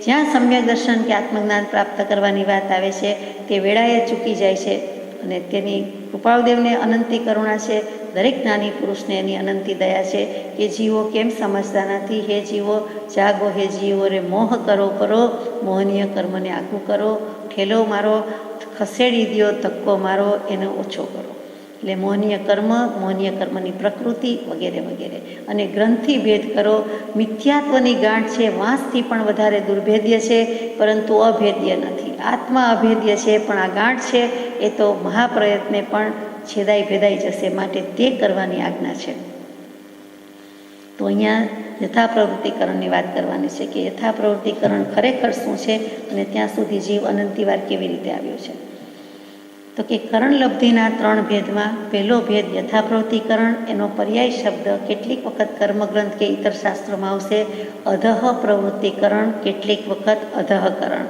જ્યાં સમ્યક દર્શન કે આત્મજ્ઞાન પ્રાપ્ત કરવાની વાત આવે છે તે વેળાએ ચૂકી જાય છે. અને તેની કૃપાળુદેવને અનંતી કરુણા છે, દરેક જ્ઞાની પુરુષને એની અનંતી દયા છે કે જીવો કેમ સમજતા નથી. હે જીવો જાગો, હે જીવો રે મોહ કરો કરો, મોહનીય કર્મને આગું કરો, ઠેલો મારો ખસેડી દ્યો, ધક્કો મારો એને ઓછો કરો. એટલે મોહનીય કર્મ, મોહનીય કર્મની પ્રકૃતિ વગેરે વગેરે. અને ગ્રંથિ ભેદ કરો. મિથ્યાત્વની ગાંઠ છે, વાંસથી પણ વધારે દુર્ભેદ્ય છે, પરંતુ અભેદ્ય નથી. આત્મા અભેદ્ય છે, પણ આ ગાંઠ છે એ તો મહાપ્રયત્ને પણ છેદાઈ ભેદાઈ જશે, માટે તે કરવાની આજ્ઞા છે. તો અહીંયા યથાપ્રવૃત્તિકરણની વાત કરવાની છે કે યથાપ્રવૃત્તિકરણ ખરેખર શું છે અને ત્યાં સુધી જીવ અનંતિવાર કેવી રીતે આવ્યો છે. તો કે કરણ લબ્ધિના 3 ભેદમાં પહેલો ભેદ યથાપ્રવૃત્તિકરણ, એનો પર્યાય શબ્દ કેટલીક વખત કર્મગ્રંથ કે ઇતર શાસ્ત્રોમાં આવશે અધઃ પ્રવૃત્તિકરણ, કેટલીક વખત અધઃકરણ.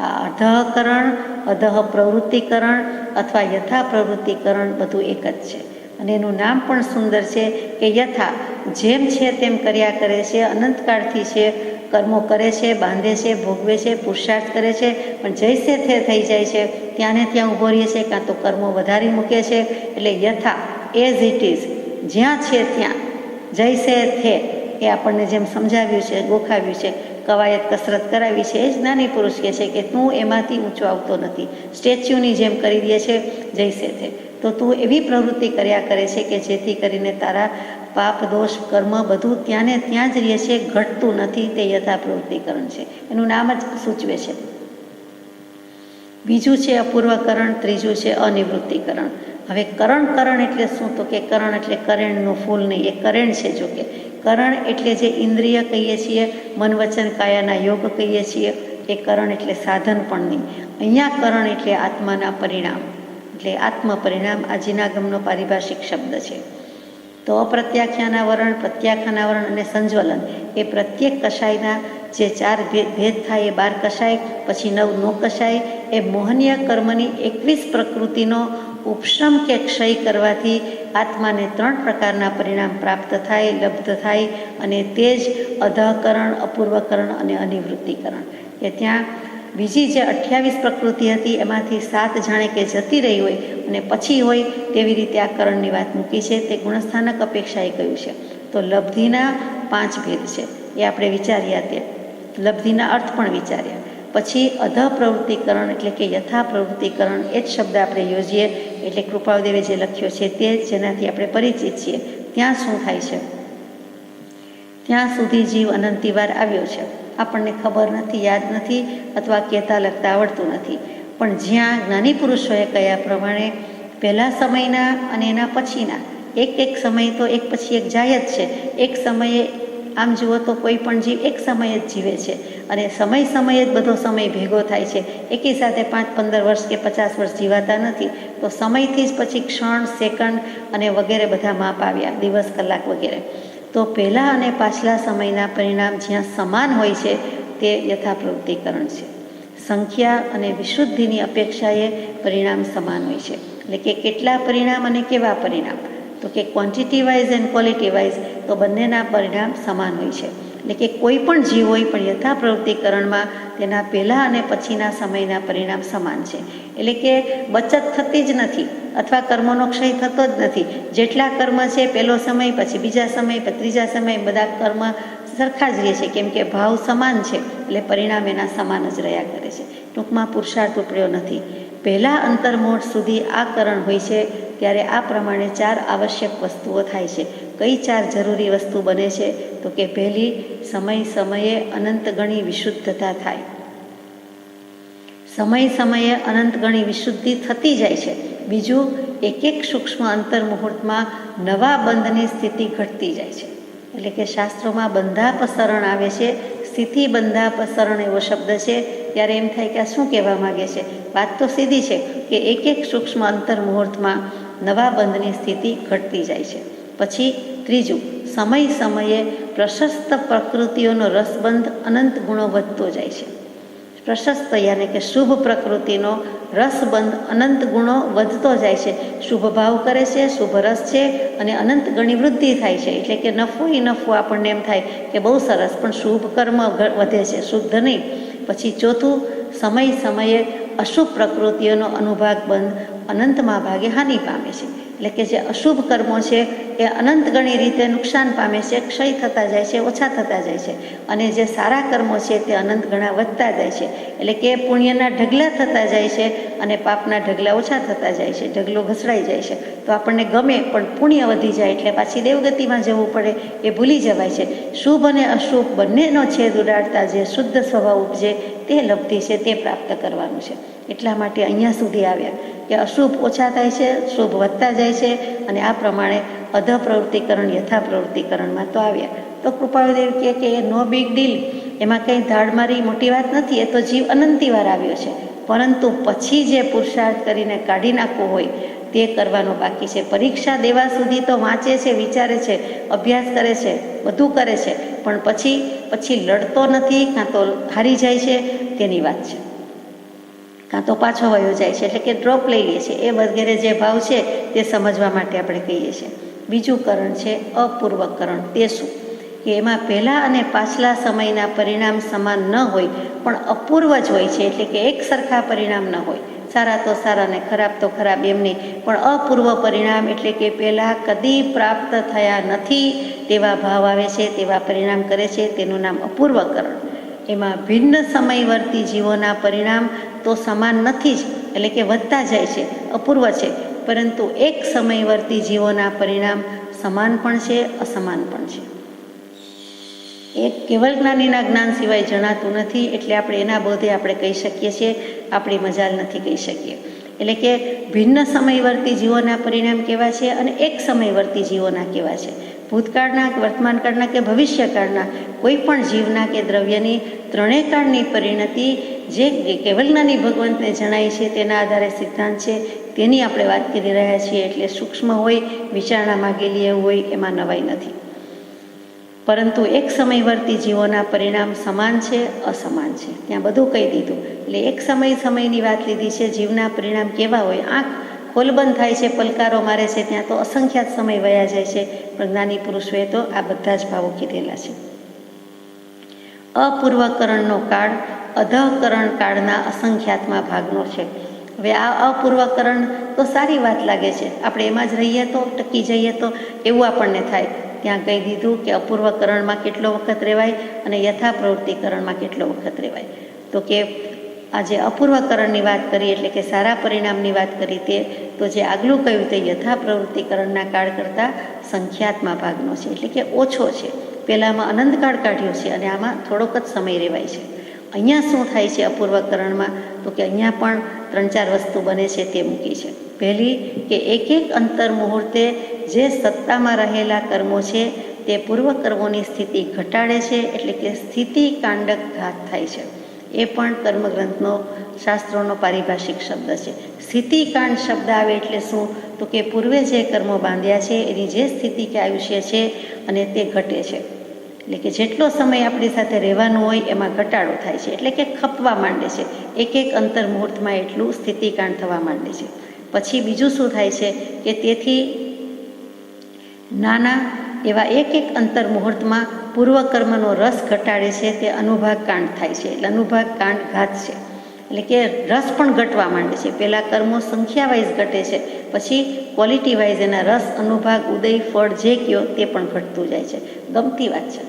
આ અધઃકરણ, અધઃ પ્રવૃત્તિકરણ અથવા યથાપ્રવૃત્તિકરણ બધું એક જ છે. અને એનું નામ પણ સુંદર છે કે યથા, જેમ છે તેમ કર્યા કરે છે, અનંતકાળથી છે, કર્મો કરે છે, બાંધે છે, ભોગવે છે, પુરુષાર્થ કરે છે, પણ જૈસે થે થઈ જાય છે, ત્યાં ને ત્યાં ઊભો રહે છે, કાં તો કર્મો વધારી મૂકે છે. એટલે યથા, એઝ ઇટ ઇઝ, જ્યાં છે ત્યાં, જૈસે થે, એ આપણને જેમ સમજાવ્યું છે, ગોખાવ્યું છે, કવાયત કસરત કરાવી છે, એ જ જ્ઞાની પુરુષ કહે છે કે તું એમાંથી ઊંચો આવતો નથી, સ્ટેચ્યુની જેમ કરી દે છે જૈસે થે. તો તું એવી પ્રવૃત્તિ કર્યા કરે છે કે જેથી કરીને તારા પાપ, દોષ, કર્મ બધું ત્યાં ને ત્યાં જ રહે છે, ઘટતું નથી. તે યથાપ્રવૃત્તિકરણ છે, એનું નામ જ સૂચવે છે. બીજું છે અપૂર્વકરણ, ત્રીજું છે અનિવૃત્તિકરણ. હવે કરણ એટલે શું? તો કે કરણ એટલે કરેણનું ફૂલ નહીં, એ કરેણ છે. જો કે કરણ એટલે જે ઇન્દ્રિય કહીએ છીએ, મન વચન કાયાના યોગ કહીએ છીએ, એ કરણ એટલે સાધન પણ નહીં. અહીંયા કરણ એટલે આત્માના પરિણામ, એટલે આત્મ પરિણામ આ જીનાગમનો પારિભાષિક શબ્દ છે. તો અપ્રત્યાખ્યાના વરણ, પ્રત્યાખ્યાના વરણ અને સંજ્વલન એ પ્રત્યેક કશાયના જે 4 ભેદ થાય એ 12 કશાય, પછી 9 નો કશાય, એ મોહનીય કર્મની 21 પ્રકૃતિનો ઉપશમ કે ક્ષય કરવાથી આત્માને 3 પ્રકારના પરિણામ પ્રાપ્ત થાય, લબ્ધ થાય. અને તે જ અધઃકરણ, અપૂર્વકરણ અને અનિવૃત્તિકરણ. કે ત્યાં બીજી જે 28 પ્રકૃતિ હતી એમાંથી 7 જાણે કે જતી રહી હોય અને પછી હોય તેવી રીતે આ કરણની વાત મૂકી છે. તે ગુણસ્થાનક અપેક્ષાએ કહ્યું છે. તો લબ્ધિના 5 ભેદ છે એ આપણે વિચાર્યા, તે લબ્ધિના અર્થ પણ વિચાર્યા. પછી અધઃ પ્રવૃત્તિકરણ એટલે કે યથા પ્રવૃત્તિકરણ, એ જ શબ્દ આપણે યોજીએ એટલે કૃપાળુદેવે જે લખ્યો છે તે જેનાથી આપણે પરિચિત છીએ. ત્યાં શું થાય છે? ત્યાં સુધી જીવ અનંતિવાર આવ્યો છે, આપણને ખબર નથી, યાદ નથી, અથવા કહેતા લખતા આવડતું નથી. પણ જ્યાં જ્ઞાની પુરુષોએ કહ્યા પ્રમાણે પહેલા સમયના અને એના પછીના એક સમય તો એક પછી એક જાય જ છે. એક સમયે આમ જુઓ તો કોઈ પણ જીવ એક સમયે જ જીવે છે અને સમયે જ બધો સમય ભેગો થાય છે. એકી સાથે 5-15 વર્ષ કે 50 વર્ષ જીવાતા નથી. તો સમયથી જ પછી ક્ષણ, સેકન્ડ અને વગેરે બધા માપ આવ્યા, દિવસ, કલાક વગેરે. તો પહેલાં અને પાછલા સમયના પરિણામ જ્યાં સમાન હોય છે તે યથાપ્રવૃત્તિકરણ છે. સંખ્યા અને વિશુદ્ધિની અપેક્ષાએ પરિણામ સમાન હોય છે. એટલે કે કેટલા પરિણામ અને કેવા પરિણામ? તો કે quantity wise and quality wise તો બંનેના પરિણામ સમાન હોય છે. એટલે કે કોઈ પણ જીવ હોય પણ યથાપ્રવૃત્તિકરણમાં તેના પહેલાં અને પછીના સમયના પરિણામ સમાન છે. એટલે કે બચત થતી જ નથી અથવા કર્મનો ક્ષય થતો જ નથી. જેટલા કર્મ છે પહેલો સમય, પછી બીજા સમય, પછી ત્રીજા સમય, બધા કર્મ સરખા જ રહે છે, કેમ કે ભાવ સમાન છે એટલે પરિણામ એના સમાન જ રહ્યા કરે છે. ટૂંકમાં પુરુષાર્થ ઉપડ્યો નથી. પહેલાં અંતર્મોઢ સુધી આ કરણ હોય છે ત્યારે આ પ્રમાણે 4 આવશ્યક વસ્તુઓ થાય છે. કઈ 4 જરૂરી વસ્તુ બને છે? તો કે પહેલી, સમયે અનંત ગણી વિશુદ્ધતા થાય. સમયે અનંત ગણી વિશુદ્ધિ થતી જાય છે. બીજું, એક સૂક્ષ્મ અંતર મુહૂર્તમાં નવા બંધની સ્થિતિ ઘટતી જાય છે. એટલે કે શાસ્ત્રોમાં બંધાપસરણ આવે છે, સ્થિતિ બંધાપસરણ એવો શબ્દ છે. ત્યારે એમ થાય કે આ શું કહેવા માગે છે? વાત તો સીધી છે કે એક એક સૂક્ષ્મ અંતર મુહૂર્તમાં નવા બંધની સ્થિતિ ઘટતી જાય છે. પછી ત્રીજું, સમય સમયે પ્રશસ્ત પ્રકૃતિઓનો રસબંધ અનંત ગુણો વધતો જાય છે. પ્રશસ્ત યાને કે શુભ પ્રકૃતિનો રસબંધ અનંત ગુણો વધતો જાય છે. શુભ ભાવ કરે છે, શુભ રસ છે અને અનંત ગણી વૃદ્ધિ થાય છે. એટલે કે નફો એ નફો આપણને એમ થાય કે બહુ સરસ, પણ શુભ કર્મ વધે છે, શુદ્ધ નહીં. પછી ચોથું, સમય સમયે અશુભ પ્રકૃતિઓનો અનુભાગ બંધ અનંતમાં ભાગે હાનિ પામે છે. એટલે કે જે અશુભ કર્મો છે એ અનંત ગણી રીતે નુકસાન પામે છે, ક્ષય થતા જાય છે, ઓછા થતા જાય છે. અને જે સારા કર્મો છે તે અનંત ગણા વધતા જાય છે. એટલે કે પુણ્યના ઢગલા થતા જાય છે અને પાપના ઢગલા ઓછા થતા જાય છે, ઢગલો ઘસડાઈ જાય છે. તો આપણને ગમે, પણ પુણ્ય વધી જાય એટલે પાછી દેવગતિમાં જવું પડે, એ ભૂલી જવાય છે. શુભ અને અશુભ બંનેનો છેદ ઉડાડતા જે શુદ્ધ સ્વભાવ ઉપજે તે લબ્ધિ છે, તે પ્રાપ્ત કરવાનું છે. એટલા માટે અહીંયા સુધી આવ્યા કે અશુભ ઓછા થાય છે, શુભ વધતા જાય છે. અને આ પ્રમાણે અધ પ્રવૃત્તિકરણ યથા પ્રવૃત્તિકરણમાં તો આવ્યા. તો કૃપાળુદેવ કહે કે એ નો બિગ ડીલ, એમાં કંઈ ધાડ મારી મોટી વાત નથી, એ તો જીવ અનંતિવાર આવ્યો છે. પરંતુ પછી જે પુરુષાર્થ કરીને કાઢી નાખવો હોય તે કરવાનો બાકી છે. પરીક્ષા દેવા સુધી તો વાંચે છે, વિચારે છે, અભ્યાસ કરે છે, બધું કરે છે, પણ પછી લડતો નથી, કાં તો હારી જાય છે, તેની વાત છે. કાં તો પાછો વયો જાય છે, એટલે કે ડ્રોપ લઈ લે છે. એ વગેરે જે ભાવ છે તે સમજવા માટે આપણે કહીએ છીએ. બીજું કરણ છે અપૂર્વકરણ. તે શું? કે એમાં પહેલાં અને પાછલા સમયના પરિણામ સમાન ન હોય, પણ અપૂર્વ જ હોય છે. એટલે કે એક સરખા પરિણામ ન હોય, સારા તો સારા ને ખરાબ તો ખરાબ, એમ નહીં, પણ અપૂર્વ પરિણામ. એટલે કે પહેલાં કદી પ્રાપ્ત થયા નથી તેવા ભાવ આવે છે, તેવા પરિણામ કરે છે, તેનું નામ અપૂર્વકરણ. એમાં ભિન્ન સમયવર્તી જીવોના પરિણામ તો સમાન નથી જ, એટલે કે વધતા જાય છે, અપૂર્વ છે. પરંતુ એક સમયવર્તી જીવોના પરિણામ સમાન પણ છે, અસમાન પણ છે. એક કેવલ જ્ઞાનીના જ્ઞાન સિવાય જણાતું નથી, એટલે આપણે એના બોધે આપણે કહી શકીએ છીએ, આપણી મજાલ નથી કહી શકીએ. એટલે કે ભિન્ન સમયવર્તી જીવોના પરિણામ કેવા છે અને એક સમયવર્તી જીવોના કેવા છે. ભૂતકાળના, વર્તમાનકાળના કે ભવિષ્યકાળના કોઈ પણ જીવના કે દ્રવ્યની ત્રણેય કાળની પરિણતિ જે કેવલજ્ઞાની ભગવંતને જણાય છે તેના આધારે સિદ્ધાંત છે, તેની આપણે વાત કરી રહ્યા છીએ. એટલે સૂક્ષ્મ હોય, વિચારણા માગેલી એવું હોય, એમાં નવાઈ નથી. પરંતુ એક સમયવર્તી જીવોના પરિણામ સમાન છે, અસમાન છે, ત્યાં બધું કહી દીધું. એટલે એક સમયની વાત લીધી છે. જીવના પરિણામ કેવા હોય, આંખ ખોલબંધ થાય છે, પલકારો મારે છે, ત્યાં તો અસંખ્યાત સમય વયા જાય છે. પણ જ્ઞાની પુરુષોએ તો આ બધા જ ભાવો કીધેલા છે. અપૂર્વકરણનો કાળ અધઃકરણ કાળના અસંખ્યાતમાં ભાગનો છે. હવે આ અપૂર્વકરણ તો સારી વાત લાગે છે, આપણે એમાં જ રહીએ તો, ટકી જઈએ તો એવું આપણને થાય. ત્યાં કહી દીધું કે અપૂર્વકરણમાં કેટલો વખત રહેવાય અને યથા પ્રવૃત્તિકરણમાં કેટલો વખત રહેવાય. તો કે આજે અપૂર્વકરણની વાત કરી, એટલે કે સારા પરિણામની વાત કરી, તે તો જે આગલું કહ્યું તે યથા પ્રવૃત્તિકરણના કાળ કરતાં સંખ્યાતમાં ભાગનો છે, એટલે કે ઓછો છે. પહેલાંમાં અનંતકાળ કાઢ્યો છે અને આમાં થોડોક જ સમય રહેવાય છે. અહીંયા શું થાય છે અપૂર્વકરણમાં? તો કે અહીંયા પણ 3-4 વસ્તુ બને છે, તે મૂકી છે. પહેલી કે એક અંતર મુહૂર્તે જે સત્તામાં રહેલા કર્મો છે તે પૂર્વ કર્મોની સ્થિતિ ઘટાડે છે, એટલે કે સ્થિતિ કાંડક ઘાત થાય છે. એ પણ કર્મગ્રંથનો, શાસ્ત્રોનો પારિભાષિક શબ્દ છે. સ્થિતિકાંડ શબ્દ આવે એટલે શું? તો કે પૂર્વે જે કર્મો બાંધ્યા છે એની જે સ્થિતિ કે આયુષ્ય છે અને તે ઘટે છે. એટલે કે જેટલો સમય આપણી સાથે રહેવાનું હોય એમાં ઘટાડો થાય છે, એટલે કે ખપવા માંડે છે. એક અંતર મુહૂર્તમાં એટલું સ્થિતિકાંડ થવા માંડે છે. પછી બીજું શું થાય છે કે તેથી નાના એવા એક અંતર મુહૂર્તમાં પૂર્વકર્મનો રસ ઘટાડે છે, તે અનુભાગ કાંડ થાય છે. એટલે અનુભાગ કાંડ ઘાત છે, એટલે કે રસ પણ ઘટવા માંડે છે. પહેલાં કર્મો સંખ્યા વાઇઝ ઘટે છે, પછી ક્વોલિટી વાઇઝ એના રસ, અનુભાગ, ઉદય, ફળ જે કયો તે પણ ઘટતું જાય છે. ગમતી વાત છે.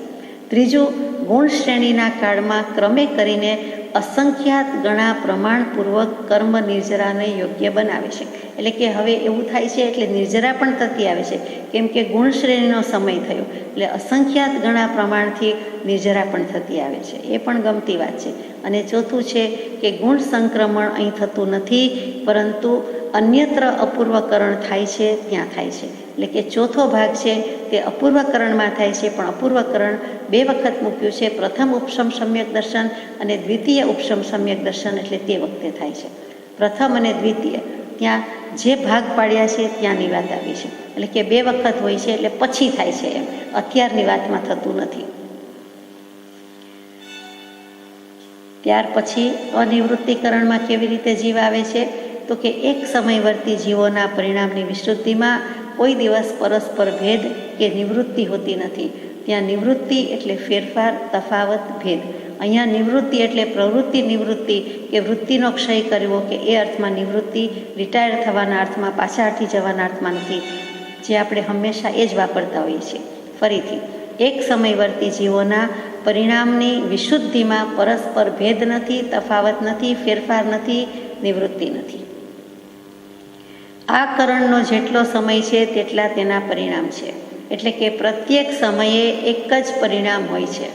ત્રીજું, ગુણ શ્રેણીના કાળમાં ક્રમે કરીને અસંખ્યાત ગણા પ્રમાણપૂર્વક કર્મ નિર્જરાને યોગ્ય બનાવે છે. એટલે કે હવે એવું થાય છે એટલે નિર્જરા પણ થતી આવે છે, કેમ કે ગુણ શ્રેણીનો સમય થયો એટલે અસંખ્યાત ગણા પ્રમાણથી નિર્જરા પણ થતી આવે છે. એ પણ ગમતી વાત છે. અને ચોથું છે કે ગુણ સંક્રમણ અહીં થતું નથી, પરંતુ અન્યત્ર અપૂર્વકરણ થાય છે ત્યાં થાય છે. એટલે કે ચોથો ભાગ છે તે અપૂર્વકરણમાં થાય છે, પણ અપૂર્વકરણ 2 વખત મૂક્યું છે. પ્રથમ ઉપશમ સમ્યક દર્શન અને દ્વિતીય ઉપશમ સમ્યક દર્શન, એટલે તે વખતે થાય છે. પ્રથમ અને દ્વિતીય ત્યાં જે ભાગ પાડ્યા છે ત્યાંની વાત આવી છે. એટલે કે 2 વખત હોય છે, એટલે પછી થાય છે, એમ અત્યારની વાતમાં થતું નથી. ત્યાર પછી અનિવૃત્તિકરણમાં કેવી રીતે જીવ આવે છે, તો કે એક સમયવર્તી જીવોના પરિણામની વિશુદ્ધિમાં કોઈ દિવસ પરસ્પર ભેદ કે નિવૃત્તિ હોતી નથી. ત્યાં નિવૃત્તિ એટલે ફેરફાર, તફાવત, ભેદ. અહીંયા નિવૃત્તિ એટલે પ્રવૃત્તિ નિવૃત્તિ કે વૃત્તિનો ક્ષય કરવો કે એ અર્થમાં નિવૃત્તિ, રિટાયર થવાના અર્થમાં, પાછા હટી જવાના અર્થમાં નથી, જે આપણે હંમેશા એ જ વાપરતા હોઈએ છીએ. ફરીથી, એક સમયવર્તી જીવોના પરિણામની વિશુદ્ધિમાં પરસ્પર ભેદ નથી, તફાવત નથી, ફેરફાર નથી, નિવૃત્તિ નથી. આ કરણનો જેટલો સમય છે તેટલા તેના પરિણામ છે. એટલે કે પ્રત્યેક સમયે એક જ પરિણામ હોય છે.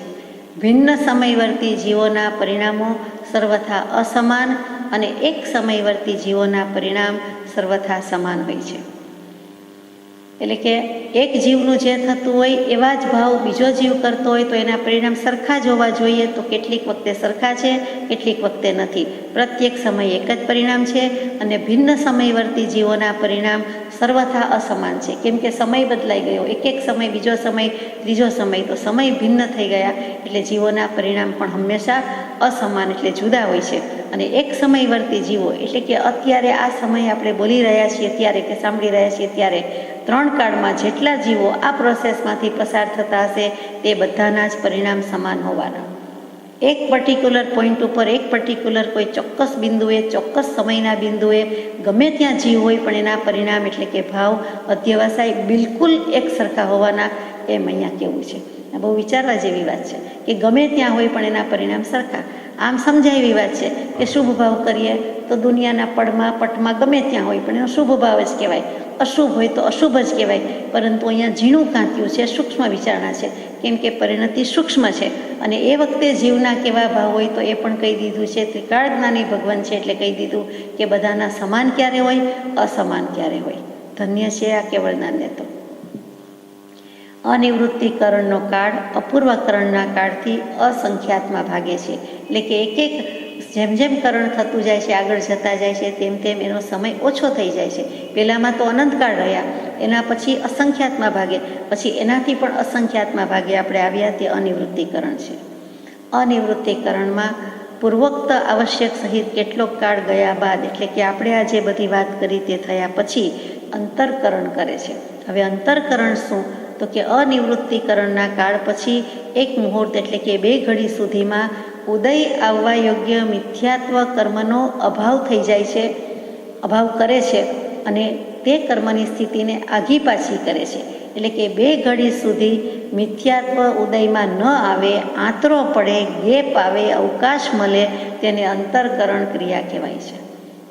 ભિન્ન સમયવર્તી જીવોના પરિણામો સર્વથા અસમાન અને એક સમયવર્તી જીવોના પરિણામ સર્વથા સમાન હોય છે. એટલે કે એક જીવનું જે થતું હોય એવા જ ભાવ બીજો જીવ કરતો હોય તો એના પરિણામ સરખા જ હોવા જોઈએ. તો કેટલીક વખતે સરખા છે, કેટલીક વખતે નથી. પ્રત્યેક સમયે એક જ પરિણામ છે અને ભિન્ન સમયવર્તી જીવોના પરિણામ સર્વથા અસમાન છે. કેમ કે સમય બદલાઈ ગયો, એક સમય, બીજો સમય, ત્રીજો સમય, તો સમય ભિન્ન થઈ ગયા, એટલે જીવોના પરિણામ પણ હંમેશા અસમાન એટલે જુદા હોય છે. અને એક સમયવર્તી જીવો એટલે કે અત્યારે આ સમય આપણે બોલી રહ્યા છીએ ત્યારે કે સાંભળી રહ્યા છીએ ત્યારે 3 કાળમાં જેટલા જીવો આ પ્રોસેસમાંથી પસાર થતા હશે તે બધાના જ પરિણામ સમાન હોવાના. એક પર્ટિક્યુલર પોઈન્ટ ઉપર, એક પર્ટિક્યુલર કોઈ ચોક્કસ બિંદુએ, ચોક્કસ સમયના બિંદુએ ગમે ત્યાં જીવ હોય પણ એના પરિણામ એટલે કે ભાવ, અધ્યવસાય બિલકુલ એક સરખા હોવાના, એમ અહીંયા કેવું છે. આ બહુ વિચારવા જેવી વાત છે કે ગમે ત્યાં હોય પણ એના પરિણામ સરખા. આમ સમજાય એવી વાત છે કે શુભ ભાવ કરીએ તો દુનિયાના પટમાં ગમે ત્યાં હોય પણ એનો શુભ ભાવ જ કહેવાય, અશુભ હોય તો અશુભ જ કહેવાય. પરંતુ અહીંયા ઝીણું કાંત્યું છે, સૂક્ષ્મ વિચારણા છે, કેમ કે પરિણતિ સૂક્ષ્મ છે. અને એ વખતે જીવના કેવા ભાવ હોય તો એ પણ કહી દીધું છે. ત્રિકાળ જ્ઞાની ભગવાન છે એટલે કહી દીધું કે બધાના સમાન ક્યારે હોય, અસમાન ક્યારે હોય. ધન્ય છે આ કેવળ જ્ઞાનને. તો અનિવૃત્તિકરણનો કાળ અપૂર્વકરણના કાળથી અસંખ્યાતમાં ભાગે છે. એટલે કે એક જેમ જેમ કરણ થતું જાય છે, આગળ જતા જાય છે, તેમ તેમ એનો સમય ઓછો થઈ જાય છે. પહેલાંમાં તો અનંતકાળ રહ્યા, એના પછી અસંખ્યાતમાં ભાગે, પછી એનાથી પણ અસંખ્યાતમાં ભાગે આપણે આવ્યા, તે અનિવૃત્તિકરણ છે. અનિવૃત્તિકરણમાં પૂર્વોક્ત આવશ્યક સહિત કેટલોક કાળ ગયા બાદ, એટલે કે આપણે આ જે બધી વાત કરી તે થયા પછી અંતરકરણ કરે છે. હવે અંતરકરણ શું, તો કે અનિવૃત્તિકરણના કાળ પછી એક મુહૂર્ત એટલે કે 2 ઘડી સુધીમાં ઉદય આવવા યોગ્ય મિથ્યાત્વ કર્મનો અભાવ થઈ જાય છે, અભાવ કરે છે અને તે કર્મની સ્થિતિને આઘી પાછી કરે છે. એટલે કે 2 ઘડી સુધી મિથ્યાત્વ ઉદયમાં ન આવે, આંતરો પડે, ગેપ આવે, અવકાશ મળે, તેને અંતરકરણ ક્રિયા કહેવાય છે.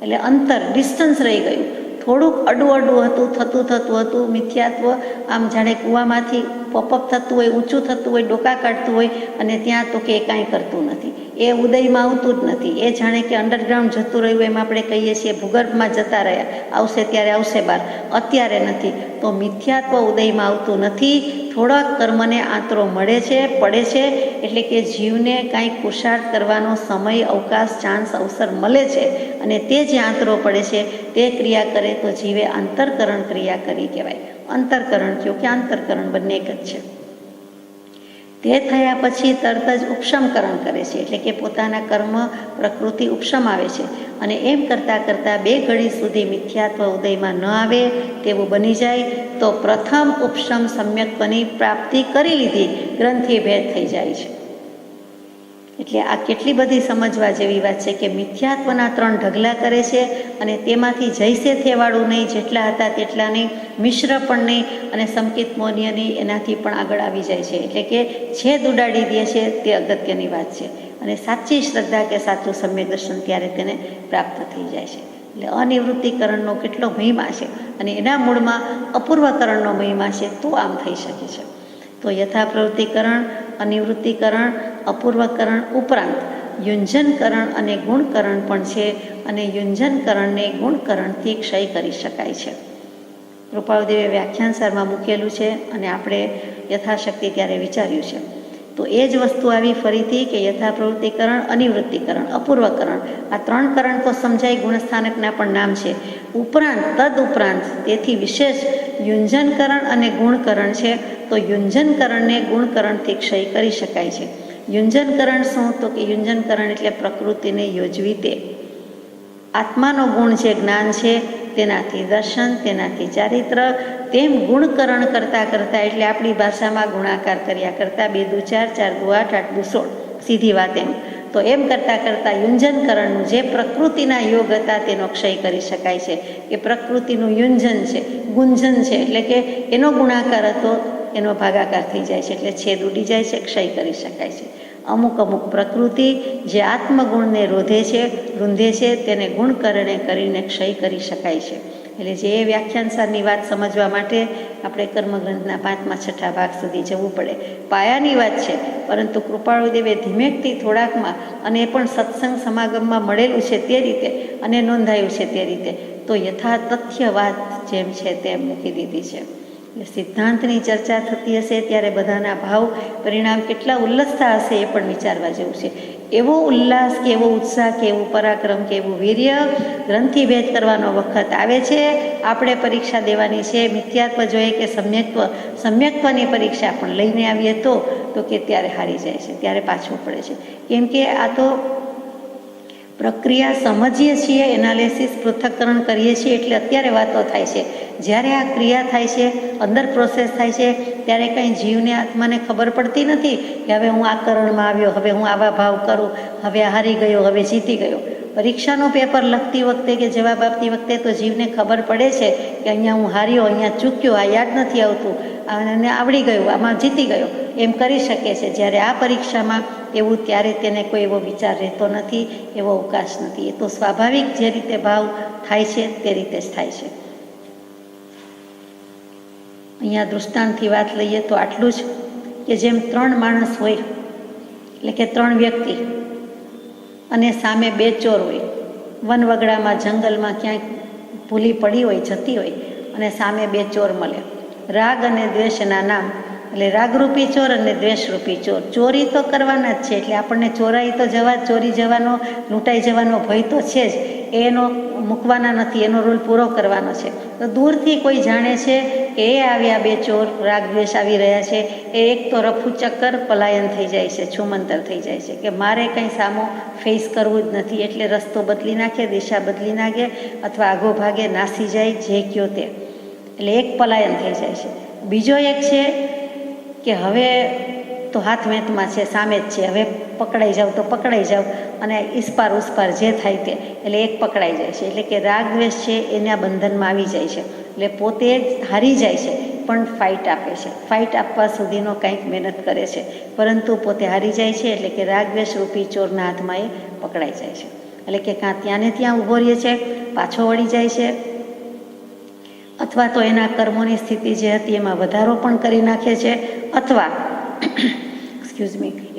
એટલે અંતર, ડિસ્ટન્સ રહી ગયું, થોડુંક અડું થતું હતું મિથ્યાત્વ, આમ જાણે કૂવામાંથી પોપઅપ થતું હોય, ઊંચું થતું હોય, ડોકા કાઢતું હોય અને ત્યાં તો કે કાંઈ કરતું નથી, એ ઉદયમાં આવતું જ નથી. એ જાણે કે અંડરગ્રાઉન્ડ જતું રહ્યું, એમ આપણે કહીએ છીએ, ભૂગર્ભમાં જતા રહ્યા, આવશે ત્યારે આવશે બહાર, અત્યારે નથી. તો મિથ્યાત્વ ઉદયમાં આવતું નથી, થોડાક કર્મને આંતરો મળે છે, પડે છે. એટલે કે જીવને કાંઈક પુરુષાર્થ કરવાનો સમય, અવકાશ, ચાન્સ, અવસર મળે છે અને તે જે આંતરો પડે છે તે ક્રિયા કરે તો જીવે અંતરકરણ ક્રિયા કરી કહેવાય. અંતરકરણ થયું કે આંતરકરણ બંને એક જ છે. તે થયા પછી તરત જ ઉપશમકરણ કરે છે. એટલે કે પોતાના કર્મ પ્રકૃતિ ઉપશમાવે છે અને એમ કરતાં કરતાં 2 ઘડી સુધી મિથ્યાત્વ ઉદયમાં ન આવે તેવું બની જાય તો પ્રથમ ઉપશમ સમ્યકપની પ્રાપ્તિ કરી લીધી ગ્રંથિ ભેદ થઈ જાય છે. એટલે આ કેટલી બધી સમજવા જેવી વાત છે કે મિથ્યાત્વના 3 ઢગલા કરે છે અને તેમાંથી જૈસે થેવાળું નહીં, જેટલા હતા તેટલા નહીં, મિશ્ર પણ નહીં અને સંકિત મૌન્ય નહીં, એનાથી પણ આગળ આવી જાય છે. એટલે કે છેદ ઉડાડી દે છે, તે અગત્યની વાત છે. અને સાચી શ્રદ્ધા કે સાચું સમ્યક દર્શન ત્યારે તેને પ્રાપ્ત થઈ જાય છે. એટલે અનિવૃત્તિકરણનો કેટલો મહિમા છે અને એના મૂળમાં અપૂર્વકરણનો મહિમા છે, તો આમ થઈ શકે છે. તો યથાપ્રવૃત્તિકરણ, અનિવૃત્તિકરણ, અપૂર્વકરણ ઉપરાંત યુંજનકરણ અને ગુણકરણ પણ છે અને યુંજનકરણને ગુણકરણથી ક્ષય કરી શકાય છે. કૃપાળુદેવે વ્યાખ્યાન સારમાં મૂકેલું છે અને આપણે યથાશક્તિ ત્યારે વિચાર્યું છે. તો એ જ વસ્તુ આવી ફરીથી કે યથાપ્રવૃત્તિકરણ, અનિવૃત્તિકરણ, અપૂર્વકરણ, આ 3 કરણ તો સમજાય, ગુણસ્થાનકના પણ નામ છે. તદ ઉપરાંત તેથી વિશેષ યુંજનકરણ અને ગુણકરણ છે. તો યુંજનકરણને ગુણકરણથી ક્ષય કરી શકાય છે. યુંજનકરણ શું? તો કે યુંજનકરણ એટલે પ્રકૃતિને યોજવી તે. આત્માનો ગુણ જે જ્ઞાન છે તેનાથી દર્શન, તેનાથી ચારિત્ર, તેમ ગુણકરણ કરતાં કરતાં એટલે આપણી ભાષામાં ગુણાકાર કર્યા કરતાં 2 દુ 4, 4 દુ 8, 8 દુ 16, સીધી વાત એમ. તો એમ કરતાં કરતાં યુંજનકરણનું જે પ્રકૃતિના યોગ હતા તેનો ક્ષય કરી શકાય છે. કે પ્રકૃતિનું યુંજન છે, ગુંજન છે, એટલે કે એનો ગુણાકાર હતો એનો ભાગાકાર થઈ જાય છે, એટલે છેદ ઉડી જાય છે, ક્ષય કરી શકાય છે. અમુક પ્રકૃતિ જે આત્મગુણને રૂંધે છે તેને ગુણકરણે કરીને ક્ષય કરી શકાય છે. એટલે જે વ્યાખ્યાન સારની વાત સમજવા માટે આપણે કર્મગ્રંથના 5મા 6ઠા ભાગ સુધી જવું પડે. પાયાની વાત છે, પરંતુ કૃપાળુદેવે ધીમેકથી થોડાકમાં, અને એ પણ સત્સંગ સમાગમમાં મળેલું છે તે રીતે અને નોંધાયું છે તે રીતે, તો યથાતથ્ય વાત જેમ છે તેમ મૂકી દીધી છે. એટલે સિદ્ધાંતની ચર્ચા થતી હશે ત્યારે બધાના ભાવ પરિણામ કેટલા ઉલ્લસતા હશે એ પણ વિચારવા જેવું છે. એવો ઉલ્લાસ કે એવો ઉત્સાહ કે એવું પરાક્રમ કે એવું વીર્ય ગ્રંથિભેદ કરવાનો વખત આવે છે. આપણે પરીક્ષા દેવાની છે, મિથ્યાત્વ જોઈએ કે સમ્યક્ત્વની પરીક્ષા પણ લઈને આવીએ તો કે ત્યારે હારી જાય છે, ત્યારે પાછું પડે છે. કેમ કે આ તો પ્રક્રિયા સમજીએ છીએ, એનાલિસિસ, પૃથ્થકરણ કરીએ છીએ એટલે અત્યારે વાતો થાય છે. જ્યારે આ ક્રિયા થાય છે, અંદર પ્રોસેસ થાય છે, ત્યારે કંઈ જીવને, આત્માને ખબર પડતી નથી કે હવે હું આ કરણમાં આવ્યો, હવે હું આવા ભાવ કરું, હવે હારી ગયો, હવે જીતી ગયો. પરીક્ષાનું પેપર લખતી વખતે કે જવાબ આપતી વખતે તો જીવને ખબર પડે છે કે અહીંયા હું હાર્યો, અહીંયા ચૂક્યો, આ યાદ નથી આવતું, અને આવડી ગયું, આમાં જીતી ગયો, એમ કરી શકે છે. જ્યારે આ પરીક્ષામાં એવું, ત્યારે તેને કોઈ એવો વિચાર રહેતો નથી, એવો અવકાશ નથી. એ તો સ્વાભાવિક જે રીતે ભાવ થાય છે તે રીતે જ થાય છે. અહીંયા દૃષ્ટાંતથી વાત લઈએ તો આટલું જ કે જેમ 3 માણસ હોય, એટલે કે 3 વ્યક્તિ, અને સામે 2 ચોર હોય, વનવગડામાં, જંગલમાં ક્યાંક ભૂલી પડી હોય, જતી હોય, અને સામે 2 ચોર મળે. રાગ અને દ્વેષના નામ, એટલે રાગરૂપી ચોર અને દ્વેષરૂપી ચોર. ચોરી તો કરવાના જ છે, એટલે આપણને ચોરાઈ તો ચોરી જવાનો, લૂંટાઈ જવાનો ભય તો છે જ, એનો મૂકવાના નથી, એનો રૂલ પૂરો કરવાનો છે. તો દૂરથી કોઈ જાણે છે કે એ આવ્યા 2 ચોર, રાગ દ્વેષ આવી રહ્યા છે, એ એક તો રફુ ચક્કર પલાયન થઈ જાય છે, છુમંતર થઈ જાય છે કે મારે કંઈ સામો ફેસ કરવું જ નથી, એટલે રસ્તો બદલી નાખે, દિશા બદલી નાખે, અથવા આગો ભાગે નાસી જાય, જે કયો તે. એટલે એક પલાયન થઈ જાય છે. બીજો એક છે કે હવે તો હાથ વેંતમાં છે, સામે જ છે, હવે પકડાઈ જાવ તો પકડાઈ જાવ, અને ઇસ્પાર ઉસ્પાર જે થાય તે, એટલે એક પકડાઈ જાય છે. એટલે કે રાગ દ્વેષ છે એના બંધનમાં આવી જાય છે, એટલે પોતે હારી જાય છે, પણ ફાઇટ આપે છે, ફાઇટ આપવા સુધીનો કંઈક મહેનત કરે છે, પરંતુ પોતે હારી જાય છે. એટલે કે રાગ દ્વેષ રૂપી ચોરના હાથમાં એ પકડાઈ જાય છે. એટલે કે કાં ત્યાં ને ત્યાં ઊભો રહે છે, પાછો વળી જાય છે, અથવા તો એના કર્મોની સ્થિતિ જે હતી એમાં વધારો પણ કરી નાખે છે, અથવા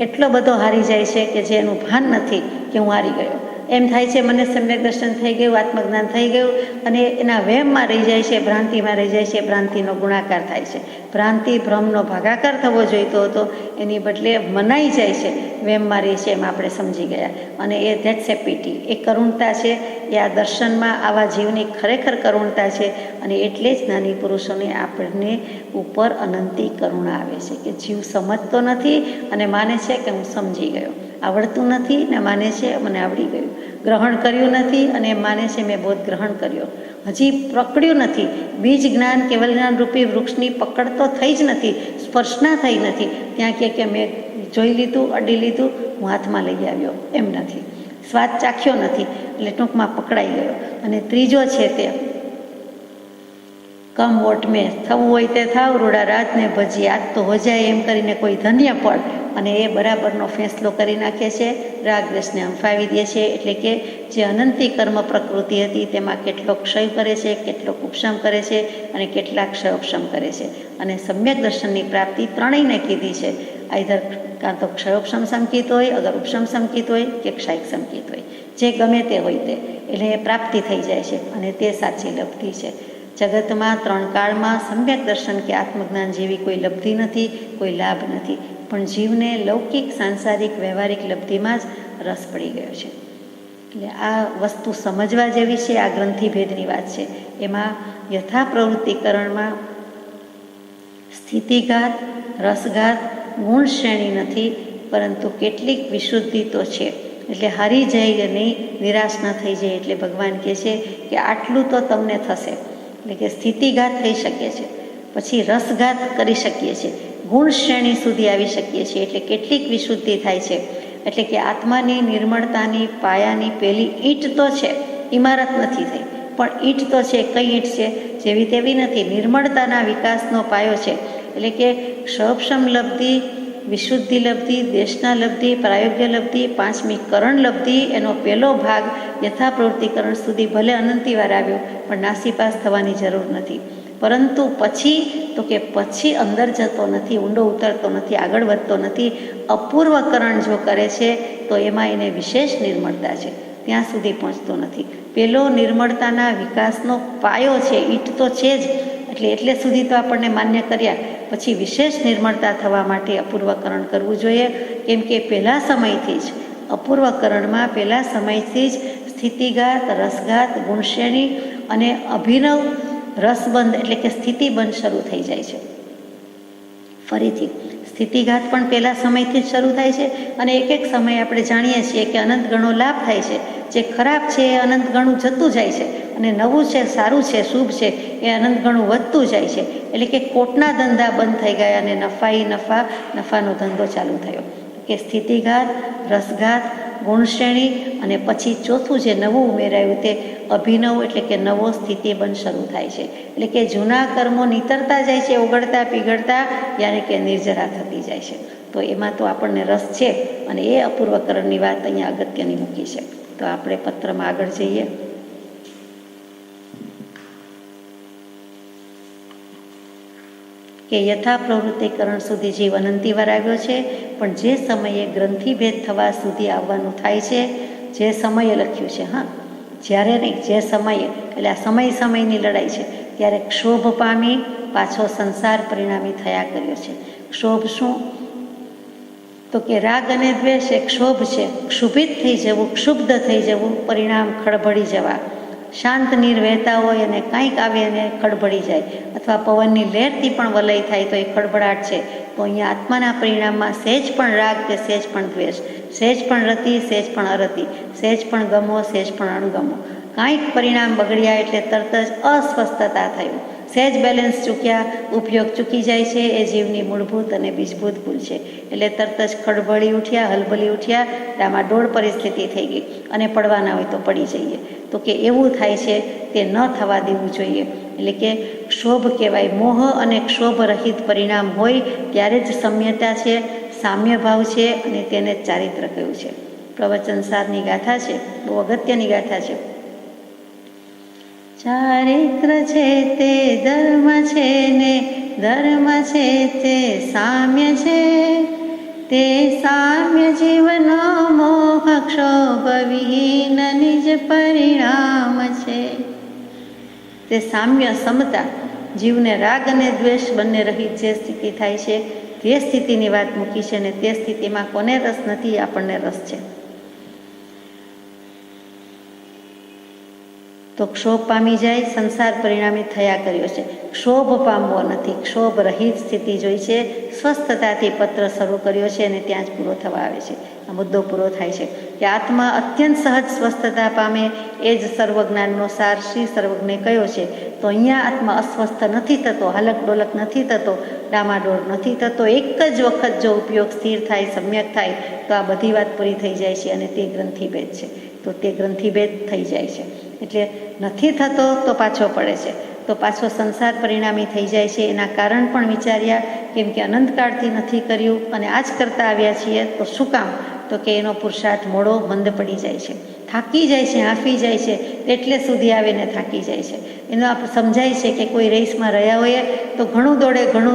એટલો બધો હારી જાય છે કે જે એનું ભાન નથી કે હું હારી ગયો. એમ થાય છે મને સમ્યક દર્શન થઈ ગયું, આત્મજ્ઞાન થઈ ગયું, અને એના વહેમમાં રહી જાય છે, ભ્રાંતિમાં રહી જાય છે. ભ્રાંતિનો ગુણાકાર થાય છે, ભ્રાંતિ ભ્રમનો ભાગાકાર થવો જોઈતો હતો, એની બદલે મનાઈ જાય છે, વહેમમાં રહી છે, એમ આપણે સમજી ગયા. અને એ ધેટ્સ એ પીટી, એ કરુણતા છે, એ આ દર્શનમાં આવા જીવની ખરેખર કરુણતા છે. અને એટલે જ જ્ઞાની પુરુષોને આપણને ઉપર અનંતી કરુણા આવે છે કે જીવ સમજતો નથી અને માને છે કે હું સમજી ગયો, આવડતું નથી ને માને છે મને આવડી ગયું, ગ્રહણ કર્યું નથી અને માને છે મેં બોધ ગ્રહણ કર્યો, હજી પકડ્યું નથી, બીજ જ્ઞાન કેવલ જ્ઞાન રૂપી વૃક્ષની પકડ તો થઈ જ નથી, સ્પર્શના થઈ નથી, ત્યાં કે મેં જોઈ લીધું, અડી લીધું, હું હાથમાં લઈ આવ્યો, એમ નથી, સ્વાદ ચાખ્યો નથી, એટલે ટૂંકમાં પકડાઈ ગયો. અને ત્રીજો છે તે કમ વોટ મેં, થવું હોય તે થાવ, રૂડા રાજને ભજી, આજ તો હો જાય એમ કરીને કોઈ ધન્ય પડ, અને એ બરાબરનો ફેંસલો કરી નાખે છે, રાગ દ્વેષને હંફાવી દે છે. એટલે કે જે અનંતી કર્મ પ્રકૃતિ હતી તેમાં કેટલો ક્ષય કરે છે, કેટલો ઉપશમ કરે છે, અને કેટલાક ક્ષયોપશમ કરે છે. અને સમ્યક દર્શનની પ્રાપ્તિ ત્રણેયને કીધી છે, આઈધર કાં તો ક્ષયોપશમ સંકિત હોય, અગર ઉપશમ સંકિત હોય કે ક્ષયક સંકિત હોય. જે ગમે તે હોય તે, એટલે એ પ્રાપ્તિ થઈ જાય છે અને તે સાચી લબ્ધિ છે. જગતમાં 3 કાળમાં સમ્યક દર્શન કે આત્મજ્ઞાન જેવી કોઈ લબ્ધિ નથી, કોઈ લાભ નથી, પણ જીવને લૌકિક સાંસારિક વ્યવહારિક લબ્ધિમાં જ રસ પડી ગયો છે. એટલે આ વસ્તુ સમજવા જેવી છે. આ ગ્રંથિભેદની વાત છે. એમાં યથા પ્રવૃત્તિકરણમાં સ્થિતિઘાત, રસઘાત, ગુણ શ્રેણી નથી, પરંતુ કેટલીક વિશુદ્ધિ તો છે. એટલે હારી જાય નહીં, નિરાશ ન થઈ જાય. એટલે ભગવાન કહે છે કે આટલું તો તમને થશે. એટલે કે સ્થિતિઘાત થઈ શકે છે, પછી રસઘાત કરી શકીએ છીએ, ગુણ શ્રેણી સુધી આવી શકીએ છીએ. એટલે કેટલીક વિશુદ્ધિ થાય છે. એટલે કે આત્માની નિર્મળતાની પાયાની પહેલી ઈંટ તો છે, ઇમારત નથી થઈ, પણ ઈંટ તો છે. કઈ ઈંટ છે? જેવી તેવી નથી, નિર્મળતાના વિકાસનો પાયો છે. એટલે કે ક્ષોભક્ષમ લબ્ધિ, વિશુદ્ધિ લબ્ધિ, દેશના લબ્ધિ, પ્રાયોગ્ય લબ્ધિ, 5મી કરણ લબ્ધિ, એનો પહેલો ભાગ યથા પ્રવૃત્તિકરણ સુધી ભલે અનંતિવાર આવ્યો, પણ નાસીપાસ થવાની જરૂર નથી. પરંતુ પછી તો કે પછી અંદર જતો નથી, ઊંડો ઉતરતો નથી, આગળ વધતો નથી. અપૂર્વકરણ જો કરે છે તો એમાં એને વિશેષ નિર્મળતા છે, ત્યાં સુધી પહોંચતો નથી. પેલો નિર્મળતાના વિકાસનો પાયો છે, ઈંટ તો છે જ. એટલે સુધી તો આપણને માન્ય કર્યા. પછી વિશેષ નિર્મળતા થવા માટે અપૂર્વકરણ કરવું જોઈએ. કેમ કે પહેલા સમયથી જ અપૂર્વકરણમાં પહેલા સમયથી જ સ્થિતિઘાત, રસઘાત, ગુણશ્રેણી અને અભિનવ રસબંધ એટલે કે સ્થિતિબંધ શરૂ થઈ જાય છે. ફરીથી સ્થિતિઘાત પણ પહેલા સમયથી જ શરૂ થાય છે. અને એક સમયે આપણે જાણીએ છીએ કે અનંત ગણો લાભ થાય છે. જે ખરાબ છે એ અનંત ગણું જતું જાય છે, અને નવું છે, સારું છે, શુભ છે, એ અનંત ગણું વધતું જાય છે. એટલે કે કોટના ધંધા બંધ થઈ ગયા અને નફાનો ધંધો ચાલુ થયો. કે સ્થિતિઘાત, રસઘાત, ગુણશ્રેણી અને પછી ચોથું જે નવું ઉમેરાયું તે અભિનવ એટલે કે નવો સ્થિતિબંધ શરૂ થાય છે. એટલે કે જૂના કર્મો નીતરતા જાય છે, ઓગળતા પીગળતા, યાની કે નિર્જરા થતી જાય છે. તો એમાં તો આપણને રસ છે, અને એ અપૂર્વકરણની વાત અહીંયા અગત્યની મૂકી છે. તો આપણે પત્રમાં આગળ જઈએ. કે યથા પ્રવૃત્તિકરણ સુધી જીવ અનંતિવાર આવ્યો છે, પણ જે સમયે ગ્રંથિભેદ થવા સુધી આવવાનું થાય છે, જે સમયે લખ્યું છે, જ્યારે નહીં, જે સમયે, એટલે આ સમયની લડાઈ છે, ત્યારે ક્ષોભ પામી પાછો સંસાર પરિણામી થયા કર્યો છે. ક્ષોભ શું? તો કે રાગ અને દ્વેષ એ ક્ષોભ છે. ક્ષુભિત થઈ જવું, ક્ષુબ્ધ થઈ જવું, પરિણામ ખળભળી જવા. શાંત નીર વહેતા હોય અને કાંઈક આવે અને ખળભળી જાય, અથવા પવનની લહેરથી પણ વલય થાય તો એ ખળભળાટ છે. તો અહીંયા આત્માના પરિણામમાં સહેજ પણ રાગ કે સહેજ પણ દ્વેષ, સહેજ પણ રતિ, સહેજ પણ અરતિ, સહેજ પણ ગમો, સહેજ પણ અણગમો, કાંઈક પરિણામ બગડ્યા એટલે તરત જ અસ્વસ્થતા થયું. સહેજ બેલેન્સ ચૂક્યા, ઉપયોગ ચૂકી જાય છે. એ જીવની મૂળભૂત અને બીજભૂત ભૂલ છે. એટલે તરત જ ખળભળી ઉઠ્યા, હલબલી ઉઠ્યા, ડામાડોળ પરિસ્થિતિ થઈ ગઈ, અને પડવાના હોય તો પડી જઈએ. તો કે એવું થાય છે, તે ન થવા દેવું જોઈએ. એટલે કે ક્ષોભ કહેવાય. મોહ અને ક્ષોભ રહિત પરિણામ હોય ત્યારે જ સમ્યતા છે, સામ્ય ભાવ છે, અને તેને ચારિત્ર કહ્યું છે. પ્રવચનસારની ગાથા છે, બહુ અગત્યની ગાથા છે. ચારિત્ર છે તે ધર્મ છે ને ધર્મ છે તે સામ્ય છે, તે સામ્ય જીવનો મોહ ક્ષોભ વિહીન નિજ પરિણામ છે. તે સામ્ય, સમતા, જીવને રાગ અને દ્વેષ બંને રહિત જે સ્થિતિ થાય છે, તે સ્થિતિની વાત મૂકી છે. અને તે સ્થિતિમાં કોને રસ નથી? આપણને રસ છે. તો ક્ષોભ પામી જાય, સંસાર પરિણામી થયા કર્યો છે. ક્ષોભ પામવો નથી, ક્ષોભ રહિત સ્થિતિ જોઈ છે. સ્વસ્થતાથી પત્ર શરૂ કર્યો છે, અને ત્યાં જ પૂરો થવા આવે છે. આ મુદ્દો પૂરો થાય છે કે આત્મા અત્યંત સહજ સ્વસ્થતા પામે, એ જ સર્વજ્ઞાનનો સાર શ્રી સર્વજ્ઞે કયો છે. તો અહીંયા આત્મા અસ્વસ્થ નથી થતો, હાલક ડોલક નથી થતો, ડામાડોળ નથી થતો. એક જ વખત જો ઉપયોગ સ્થિર થાય, સમ્યક થાય, તો આ બધી વાત પૂરી થઈ જાય છે. અને તે ગ્રંથિભેદ છે, તો તે ગ્રંથિભેદ થઈ જાય છે. એટલે નથી થતો તો પાછો પડે છે, તો પાછો સંસાર પરિણામી થઈ જાય છે. એના કારણ પણ વિચાર્યા, કેમ કે અનંતકાળથી નથી કર્યું અને આ જ કરતા આવ્યા છીએ. તો શું કામ? તો કે એનો પુરુષાર્થ મોડો મંદ પડી જાય છે. થાકી જાય છે, હાંફી જાય છે, એટલે સુધી આવીને થાકી જાય છે. એનો આપણે સમજાય છે કે કોઈ રેસમાં રહ્યા હોઈએ તો ઘણું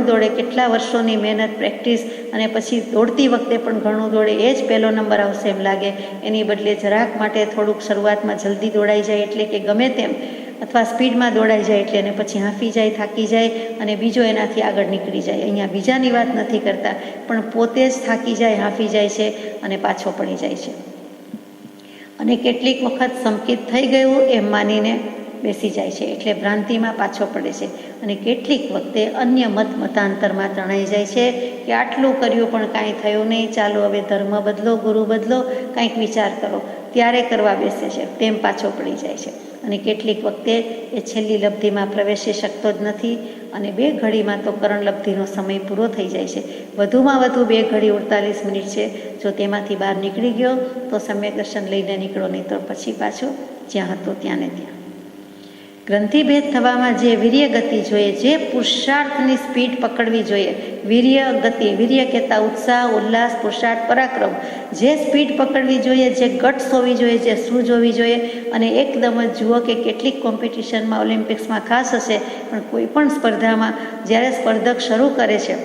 દોડે, કેટલા વર્ષોની મહેનત, પ્રેક્ટિસ, અને પછી દોડતી વખતે પણ ઘણું દોડે, એ જ પહેલો નંબર આવશે એમ લાગે. એની બદલે જરાક માટે થોડુંક શરૂઆતમાં જલ્દી દોડાઈ જાય એટલે કે ગમે તેમ, અથવા સ્પીડમાં દોડાઈ જાય એટલે અને પછી હાંફી જાય, થાકી જાય અને બીજો એનાથી આગળ નીકળી જાય. અહીંયા બીજાની વાત નથી કરતા, પણ પોતે જ થાકી જાય, હાંફી જાય છે અને પાછો પડી જાય છે. અને કેટલીક વખત સંકિત થઈ ગયું એમ માનીને બેસી જાય છે, એટલે ભ્રાંતિમાં પાછો પડે છે. અને કેટલીક વખતે અન્ય મતાંતરમાં તણાઈ જાય છે કે આટલું કર્યું પણ કાંઈ થયું નહીં, ચાલો હવે ધર્મ બદલો, ગુરુ બદલો, કાંઈક વિચાર કરો, ત્યારે કરવા બેસે છે, તેમ પાછો પડી જાય છે. અને કેટલીક વખતે એ છેલ્લી લબ્ધિમાં પ્રવેશી શકતો જ નથી અને 2 ઘડીમાં તો કરણ લબ્ધિનો સમય પૂરો થઈ જાય છે. વધુમાં વધુ 2 ઘડી 48 મિનિટ છે. જો તેમાંથી બહાર નીકળી ગયો તો સમ્યક દર્શન લઈને નીકળો, નહીં તો પછી પાછો જ્યાં હતો ત્યાં ને ત્યાં. ગ્રંથિભેદ થવામાં જે વીર્ય ગતિ જોઈએ, જે પુરુષાર્થની સ્પીડ પકડવી જોઈએ, વીર્ય ગતિ, વીર્ય કહેતા ઉત્સાહ, ઉલ્લાસ, પુરુષાર્થ, પરાક્રમ, જે સ્પીડ પકડવી જોઈએ, જે ગટ્સ હોવી જોઈએ, જે સૂઝ હોવી જોઈએ. અને એકદમ જ જુઓ કે કેટલીક કોમ્પિટિશનમાં, ઓલિમ્પિક્સમાં ખાસ હશે, પણ કોઈ પણ સ્પર્ધામાં જ્યારે સ્પર્ધક શરૂ કરે છે,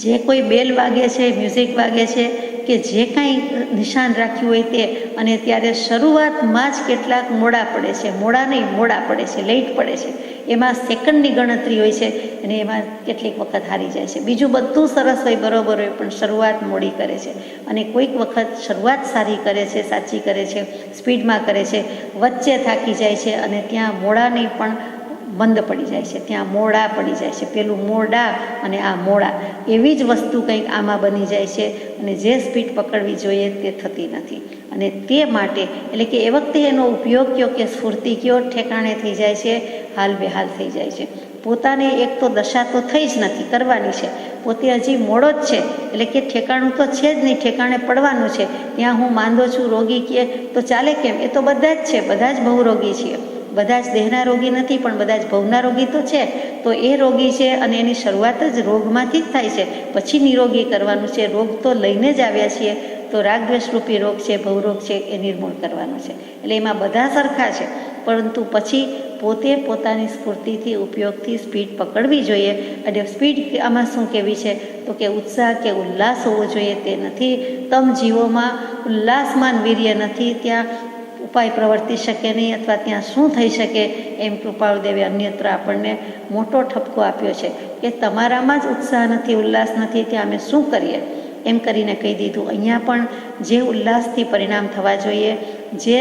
જે કોઈ બેલ વાગે છે, મ્યુઝિક વાગે છે, કે જે કાંઈ નિશાન રાખ્યું હોય તે, અને ત્યારે શરૂઆતમાં જ કેટલાક મોડા પડે છે, મોડા પડે છે, લેટ પડે છે, એમાં સેકન્ડની ગણતરી હોય છે અને એમાં કેટલીક વખત હારી જાય છે. બીજું બધું સરસ હોય, બરોબર હોય, પણ શરૂઆત મોડી કરે છે. અને કોઈક વખત શરૂઆત સારી કરે છે, સાચી કરે છે, સ્પીડમાં કરે છે, વચ્ચે થાકી જાય છે અને ત્યાં મોડાની પણ મંદ પડી જાય છે, ત્યાં મોડા પડી જાય છે. પેલું મોડા અને આ મોડા, એવી જ વસ્તુ કંઈક આમાં બની જાય છે અને જે સ્પીડ પકડવી જોઈએ તે થતી નથી. અને તે માટે એટલે કે એ વખતે એનો ઉપયોગ કયો કે સ્ફૂર્તિ કયો ઠેકાણે થઈ જાય છે, હાલ બેહાલ થઈ જાય છે. પોતાને એક તો દશા તો થઈ જ નથી, કરવાની છે, પોતે હજી મોડો જ છે, એટલે કે ઠેકાણું તો છે જ નહીં, ઠેકાણે પડવાનું છે. ત્યાં હું માંદો છું, રોગી કહે તો ચાલે કેમ? એ તો બધા જ છે, બધા જ બહુરોગી છીએ, બધા જ દેહના રોગી નથી, પણ બધા જ ભવના રોગી તો છે. તો એ રોગી છે અને એની શરૂઆત જ રોગમાંથી જ થાય છે, પછી નિરોગી કરવાનું છે. રોગ તો લઈને જ આવ્યા છીએ, તો રાગદ્વેષરૂપી રોગ છે, ભવરોગ છે, એ નિર્મૂળ કરવાનો છે. એટલે એમાં બધા સરખા છે, પરંતુ પછી પોતે પોતાની સ્ફૂર્તિથી, ઉપયોગથી સ્પીડ પકડવી જોઈએ. અને સ્પીડ આમાં શું કહેવી છે તો કે ઉત્સાહ કે ઉલ્લાસ હોવો જોઈએ, તે નથી. તમ જીવોમાં ઉલ્લાસમાન વીર્ય નથી, ત્યાં ઉપાય પ્રવર્તી શકે નહીં, અથવા ત્યાં શું થઈ શકે એમ કૃપાળુદેવે અન્યત્ર આપણને મોટો ઠપકો આપ્યો છે કે તમારામાં જ ઉત્સાહ નથી, ઉલ્લાસ નથી, ત્યાં અમે શું કરીએ? એમ કરીને કહી દીધું. અહીંયા પણ જે ઉલ્લાસથી પરિણામ થવા જોઈએ, જે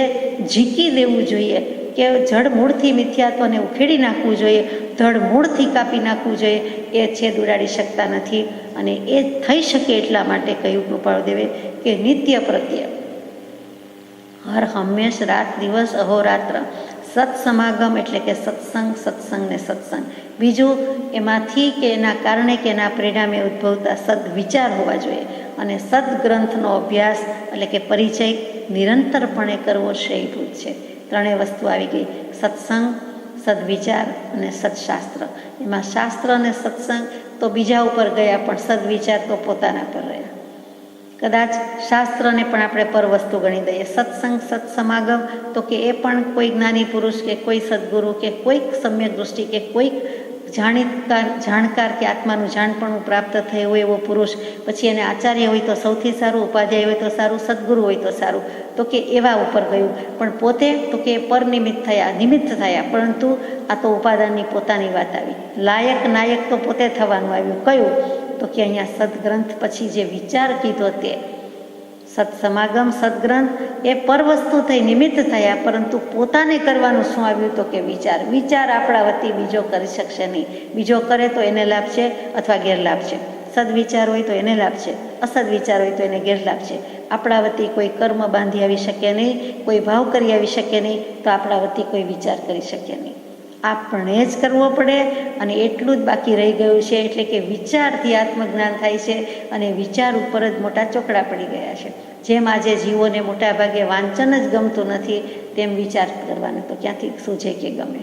ઝીકી દેવું જોઈએ, કે જડ મૂળથી મિથ્યાત્વને ઉખેડી નાખવું જોઈએ, ધડ મૂળથી કાપી નાખવું જોઈએ, એ છેદ ઉડાડી શકતા નથી. અને એ થઈ શકે એટલા માટે કહ્યું કૃપાળુદેવે કે નિત્ય પ્રત્યે હર હંમેશ, રાત દિવસ, અહોરાત્ર સત્સમાગમ, એટલે કે સત્સંગ ને સત્સંગ. બીજું એમાંથી કે એના કારણે કે એના પરિણામે ઉદ્ભવતા સદવિચાર હોવા જોઈએ. અને સદગ્રંથનો અભ્યાસ એટલે કે પરિચય નિરંતરપણે કરવો શ્રેયભૂત છે. 3 વસ્તુ આવી ગઈ: સત્સંગ, સદવિચાર અને સત્શાસ્ત્ર. એમાં શાસ્ત્ર અને સત્સંગ તો બીજા ઉપર ગયા, પણ સદવિચાર તો પોતાના પર રહ્યા. કદાચ શાસ્ત્રને પણ આપણે પર વસ્તુ ગણી દઈએ. સત્સંગ, સત્સમાગમ તો કે એ પણ કોઈ જ્ઞાની પુરુષ કે કોઈ સદગુરુ કે કોઈક સમ્યક દૃષ્ટિ કે કોઈક જાણકાર કે આત્માનું જાણપણું પ્રાપ્ત થયું હોય એવો પુરુષ. પછી એને આચાર્ય હોય તો સૌથી સારું, ઉપાધ્યાય હોય તો સારું, સદગુરુ હોય તો સારું, તો કે એવા ઉપર ગયું. પણ પોતે તો કે નિમિત્ત થયા, પરંતુ આ તો ઉપાદાનની પોતાની વાત આવી. લાયક નાયક તો પોતે થવાનું આવ્યું. કયું? તો કે અહીંયા સદગ્રંથ પછી જે વિચાર કીધો તે સત્સમાગમ, સદગ્રંથ એ પર વસ્તુ થઈ, નિમિત્ત થયા, પરંતુ પોતાને કરવાનું શું આવ્યું તો કે વિચાર આપણા વતી બીજો કરી શકશે નહીં. બીજો કરે તો એને લાભ છે અથવા ગેરલાભ છે. સદવિચાર હોય તો એને લાભ છે, અસદવિચાર હોય તો એને ગેરલાભ છે. આપણા વતી કોઈ કર્મ બાંધી આવી શકે નહીં, કોઈ ભાવ કરી આવી શકે નહીં, તો આપણા વતી કોઈ વિચાર કરી શકે નહીં. આપણે જ કરવો પડે. અને એટલું જ બાકી રહી ગયું છે, એટલે કે વિચારથી આત્મજ્ઞાન થાય છે અને વિચાર ઉપર જ મોટા ચોકડા પડી ગયા છે. જેમ આજે જીવોને મોટા ભાગે વાંચન જ ગમતું નથી, તેમ વિચાર કરવાનું તો ક્યાંથી સૂઝે કે ગમે.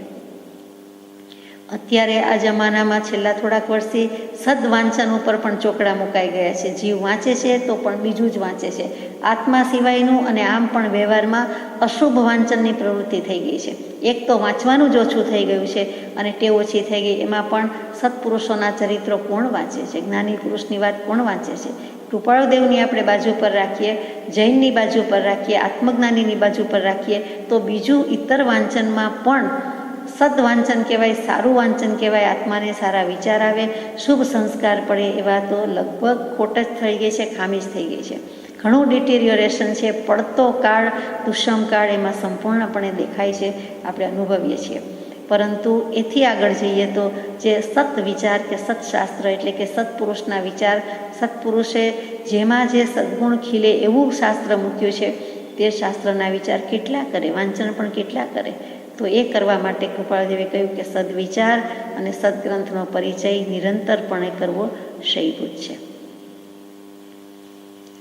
અત્યારે આ જમાનામાં છેલ્લા થોડાક વર્ષથી સદવાંચન ઉપર પણ ચોકડા મુકાઈ ગયા છે. જીવ વાંચે છે તો પણ બીજું જ વાંચે છે, આત્મા સિવાયનું. અને આમ પણ વ્યવહારમાં અશુભ વાંચનની પ્રવૃત્તિ થઈ ગઈ છે. એક તો વાંચવાનું જ ઓછું થઈ ગયું છે અને ટેવ ઓછી થઈ ગઈ. એમાં પણ સત્પુરુષોના ચરિત્રો કોણ વાંચે છે? જ્ઞાની પુરુષની વાત કોણ વાંચે છે? કૃપાળુદેવની આપણે બાજુ પર રાખીએ, જૈનની બાજુ પર રાખીએ, આત્મજ્ઞાનીની બાજુ પર રાખીએ તો બીજું ઇતર વાંચનમાં પણ સદવાંચન કહેવાય, સારું વાંચન કહેવાય. આત્માને સારા વિચાર આવે, શુભ સંસ્કાર પડે, એવા તો લગભગ ખોટ જ થઈ ગઈ છે, ખામી જ થઈ ગઈ છે. ઘણું ડિટેરિયોરેશન છે. પડતો કાળ, દુષ્મ કાળ એમાં સંપૂર્ણપણે દેખાય છે, આપણે અનુભવીએ છીએ. પરંતુ એથી આગળ જઈએ તો જે સત વિચાર કે સત્શાસ્ત્ર એટલે કે સત્પુરુષના વિચાર, સત્પુરુષે જેમાં જે સદ્ગુણ ખીલે એવું શાસ્ત્ર મૂક્યું છે, તે શાસ્ત્રના વિચાર કેટલા કરે, વાંચન પણ કેટલા કરે. તો એ કરવા માટે કૃપાળદેવે કહ્યું કે સદવિચાર અને સદગ્રંથનો પરિચય નિરંતરપણે કરવો શૈભૂત છે.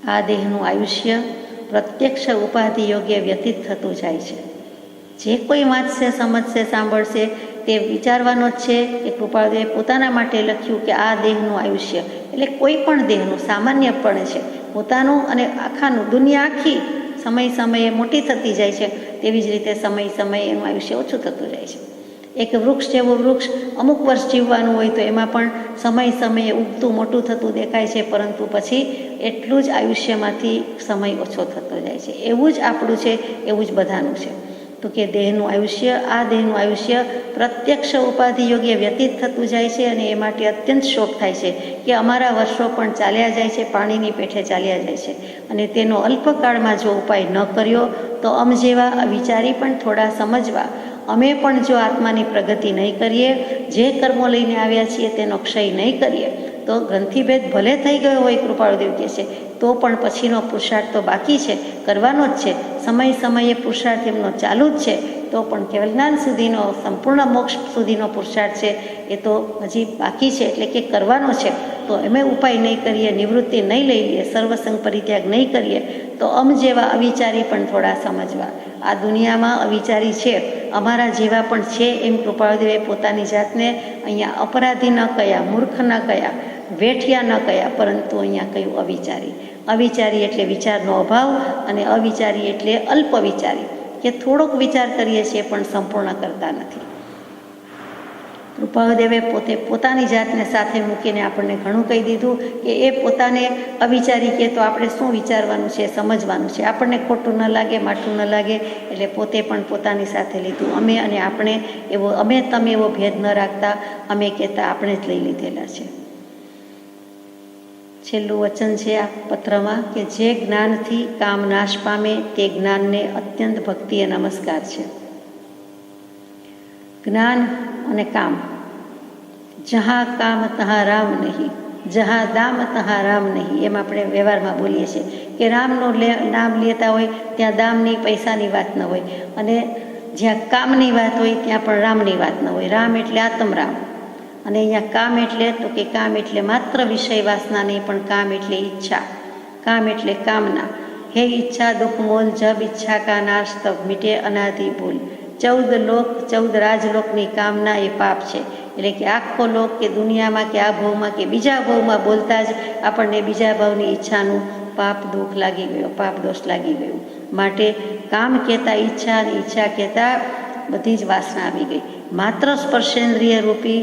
આ દેહનું આયુષ્ય પ્રત્યક્ષ ઉપાધિ યોગ્ય વ્યતીત થતું જાય છે. જે કોઈ વાંચશે, સમજશે, સાંભળશે તે વિચારવાનો જ છે કે કૃપાળદેવે પોતાના માટે લખ્યું કે આ દેહનું આયુષ્ય એટલે કોઈ પણ દેહનું સામાન્યપણે છે, પોતાનું અને આખાનું. દુનિયા આખી સમય સમયે મોટી થતી જાય છે, તેવી જ રીતે સમય સમયે એનું આયુષ્ય ઓછું થતું જાય છે. એક વૃક્ષ જેવું વૃક્ષ અમુક વર્ષ જીવવાનું હોય તો એમાં પણ સમય સમયે ઉગતું મોટું થતું દેખાય છે, પરંતુ પછી એટલું જ આયુષ્યમાંથી સમય ઓછો થતો જાય છે. એવું જ આપણું છે, એવું જ બધાનું છે. તો કે દેહનું આયુષ્ય, આ દેહનું આયુષ્ય પ્રત્યક્ષ ઉપાધિ યોગ્ય વ્યતીત થતું જાય છે. અને એ માટે અત્યંત શોક થાય છે કે અમારા વર્ષો પણ ચાલ્યા જાય છે, પાણીની પેઠે ચાલ્યા જાય છે. અને તેનો અલ્પકાળમાં જો ઉપાય ન કર્યો તો અમ જેવા વિચારી પણ થોડા સમજવા, અમે પણ જો આત્માની પ્રગતિ નહીં કરીએ, જે કર્મો લઈને આવ્યા છીએ તેનો ક્ષય નહીં કરીએ, તો ગ્રંથિભેદ ભલે થઈ ગયો હોય, કૃપાળુદેવ કહે છે, તો પણ પછીનો પુરુષાર્થ તો બાકી છે, કરવાનો જ છે. સમય સમયે પુરુષાર્થ એમનો ચાલુ જ છે. તો પણ કેવલ જ્ઞાન સુધીનો, સંપૂર્ણ મોક્ષ સુધીનો પુરુષાર્થ છે એ તો હજી બાકી છે, એટલે કે કરવાનો છે. તો અમે ઉપાય નહીં કરીએ, નિવૃત્તિ નહીં લઈ લઈએ, સર્વસંગ પરિત્યાગ નહીં કરીએ, તો અમ જેવા અવિચારી પણ થોડા સમજવા. આ દુનિયામાં અવિચારી છે, અમારા જેવા પણ છે, એમ કૃપાળુદેવે પોતાની જાતને અહીંયા અપરાધી ન કહ્યા, મૂર્ખ ન કહ્યા, વેઠિયા ન કહ્યા, પરંતુ અહીંયા કહ્યું અવિચારી. અવિચારી એટલે વિચારનો અભાવ, અને અવિચારી એટલે અલ્પ વિચારી, કે થોડોક વિચાર કરીએ છીએ પણ સંપૂર્ણ કરતા નથી. કૃપાળુદેવે પોતે પોતાની જાતને સાથે મૂકીને આપણને ઘણું કહી દીધું કે એ પોતાને અવિચારી કહે તો આપણે શું વિચારવાનું છે, સમજવાનું છે. આપણને ખોટું ન લાગે, માઠું ન લાગે, એટલે પોતે પણ પોતાની સાથે લીધું. અમે અને આપણે એવો, અમે તમે એવો ભેદ ન રાખતા, અમે કહેતા આપણે જ લઈ લીધેલા છે. છેલ્લું વચન છે આ પત્રમાં કે જે જ્ઞાનથી કામ નાશ પામે તે જ્ઞાનને અત્યંત ભક્તિએ નમસ્કાર છે. જ્ઞાન અને કામ, જहाँ કામ તहाँ રામ નહીં, જहाँ દામ તहाँ રામ નહીં, એમ આપણે વ્યવહારમાં બોલીએ છીએ કે રામનું નામ લેતા હોય ત્યાં દામની, પૈસાની વાત ન હોય, અને જ્યાં કામની વાત હોય ત્યાં પણ રામની વાત ન હોય. રામ એટલે આત્મરામ, અને અહીંયા કામ એટલે તો કે કામ એટલે માત્ર વિષય વાસના નહીં, પણ કામ એટલે ઈચ્છા, કામ એટલે કામના. હે ઈચ્છા દુઃખ મોલ, જબ ઈચ્છા કા નાશ તબ મીટે અનાદિ ભૂલ. 14 લોક, 14 રાજલોકની કામના એ પાપ છે. એટલે કે આખો લોક કે દુનિયામાં કે આ ભાવમાં કે બીજા ભાવમાં બોલતા જ આપણને બીજા ભાવની ઈચ્છાનું પાપ દુઃખ લાગી ગયો, પાપ દોષ લાગી ગયો. માટે કામ કહેતા ઈચ્છા, અને ઈચ્છા કહેતા બધી જ વાસના આવી ગઈ. માત્ર સ્પર્શેન્દ્રિય રૂપી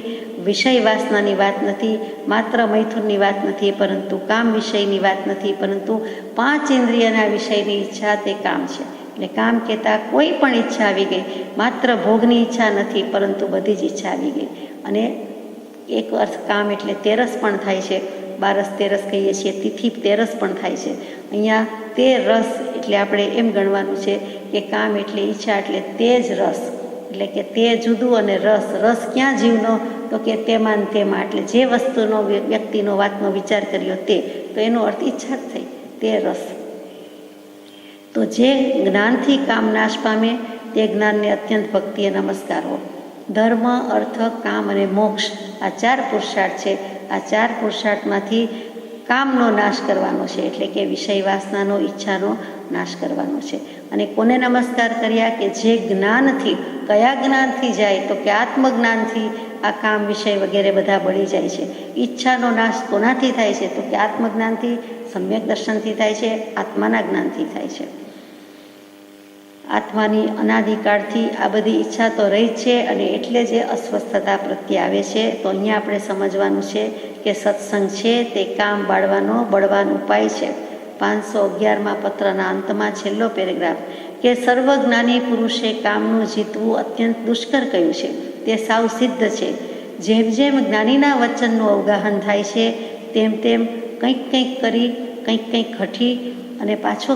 વિષય વાસનાની વાત નથી, માત્ર મૈથુનની વાત નથી, પરંતુ કામ વિષયની વાત નથી, પરંતુ 5 ઇન્દ્રિયના વિષયની ઈચ્છા તે કામ છે. એટલે કામ કહેતા કોઈ પણ ઈચ્છા આવી ગઈ, માત્ર ભોગની ઈચ્છા નથી, પરંતુ બધી જ ઈચ્છા આવી ગઈ. અને એક અર્થ કામ એટલે તેરસ પણ થાય છે, 12 તેરસ કહીએ છીએ, તિથિ તેરસ પણ થાય છે. અહીંયા તે રસ એટલે આપણે એમ ગણવાનું છે કે કામ એટલે ઈચ્છા એટલે તે જ રસ, એટલે કે તે જુદું અને રસ. રસ ક્યાં જીવનો? તો કે તેમાં ને તેમાં, એટલે જે વસ્તુનો, વ્યક્તિનો, વાતનો વિચાર કર્યો તે, તો એનો અર્થ ઈચ્છા જ થઈ, તે રસ. તો જે જ્ઞાનથી કામ નાશ પામે તે જ્ઞાનને અત્યંત ભક્તિએ નમસ્કાર હો. ધર્મ, અર્થ, કામ અને મોક્ષ આ 4 પુરુષાર્થ છે. આ 4 પુરુષાર્થમાંથી કામનો નાશ કરવાનો છે, એટલે કે વિષય વાસનાનો, ઈચ્છાનો નાશ કરવાનો છે. અને કોને નમસ્કાર કર્યા? કે જે જ્ઞાનથી, કયા જ્ઞાનથી જાય? તો કે આત્મજ્ઞાનથી આ કામ વિષય વગેરે બધા બળી જાય છે. ઈચ્છાનો નાશ કોનાથી થાય છે? તો કે આત્મજ્ઞાનથી, સમ્યક દર્શનથી થાય છે, આત્માના જ્ઞાનથી થાય છે. આત્માની અનાદિકાળથી આ બધી ઈચ્છા તો રહી જ છે અને એટલે જ અસ્વસ્થતા પ્રત્યે આવે છે. તો અહીંયા આપણે સમજવાનું છે કે સત્સંગ છે તે કામ બાળવાનો બળવાન ઉપાય છે. 511માં પત્રના અંતમાં છેલ્લો પેરેગ્રાફ કે સર્વજ્ઞાની પુરુષે કામનું જીતવું અત્યંત દુષ્કર કહ્યું છે. તે સાવ સિદ્ધ છે. જેમ જેમ જ્ઞાનીના વચનનું અવગાહન થાય છે તેમ તેમ કંઈક કરી કંઈક ઘટી અને પાછો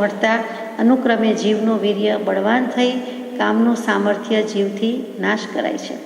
હટતા અનુક્રમે જીવનું વીર્ય બળવાન થઈ કામનું સામર્થ્ય જીવથી નાશ કરાય છે.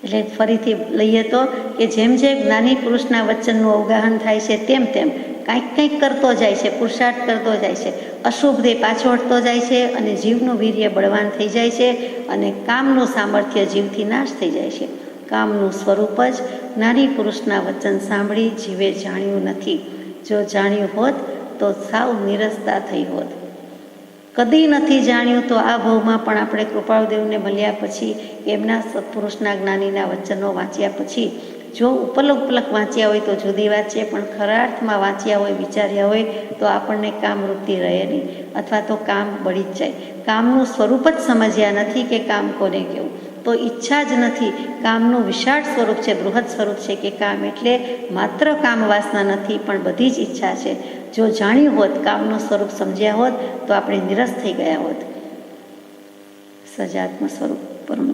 એટલે ફરીથી લઈએ તો કે જેમ જેમ જ્ઞાની પુરુષના વચનનું અવગાહન થાય છે તેમ તેમ કંઈક કરતો જાય છે, પુરુષાર્થ કરતો જાય છે, અશુભથી પાછો હટતો જાય છે અને જીવનું વીર્ય બળવાન થઈ જાય છે અને કામનું સામર્થ્ય જીવથી નાશ થઈ જાય છે. કામનું સ્વરૂપ જ જ્ઞાની પુરુષના વચન સાંભળી જીવે જાણ્યું નથી. જો જાણ્યું હોત તો સાવ નિરસતા થઈ હોત. કદી નથી જાણ્યું તો આ ભાવમાં પણ આપણે કૃપાળુદેવને મળ્યા પછી, એમના સત્પુરુષના જ્ઞાનીના વચનો વાંચ્યા પછી જો ઉપલક વાંચ્યા હોય તો જુદી વાત છે, પણ ખરા અર્થમાં વાંચ્યા હોય, વિચાર્યા હોય તો આપણને કામ વૃત્તિ રહે નહીં અથવા તો કામ બળી જ જાય. કામનું સ્વરૂપ જ સમજ્યા નથી કે કામ કોને કહેવું, તો ઈચ્છા જ નથી. કામનું વિશાળ સ્વરૂપ છે, બૃહદ સ્વરૂપ છે કે કામ એટલે માત્ર કામ વાસના નથી પણ બધી જ ઈચ્છા છે. જો જાણ્યું હોત, કામનું સ્વરૂપ સમજ્યા હોત તો આપણે નિરસ થઈ ગયા હોત. સજાત્મ સ્વરૂપ પરમ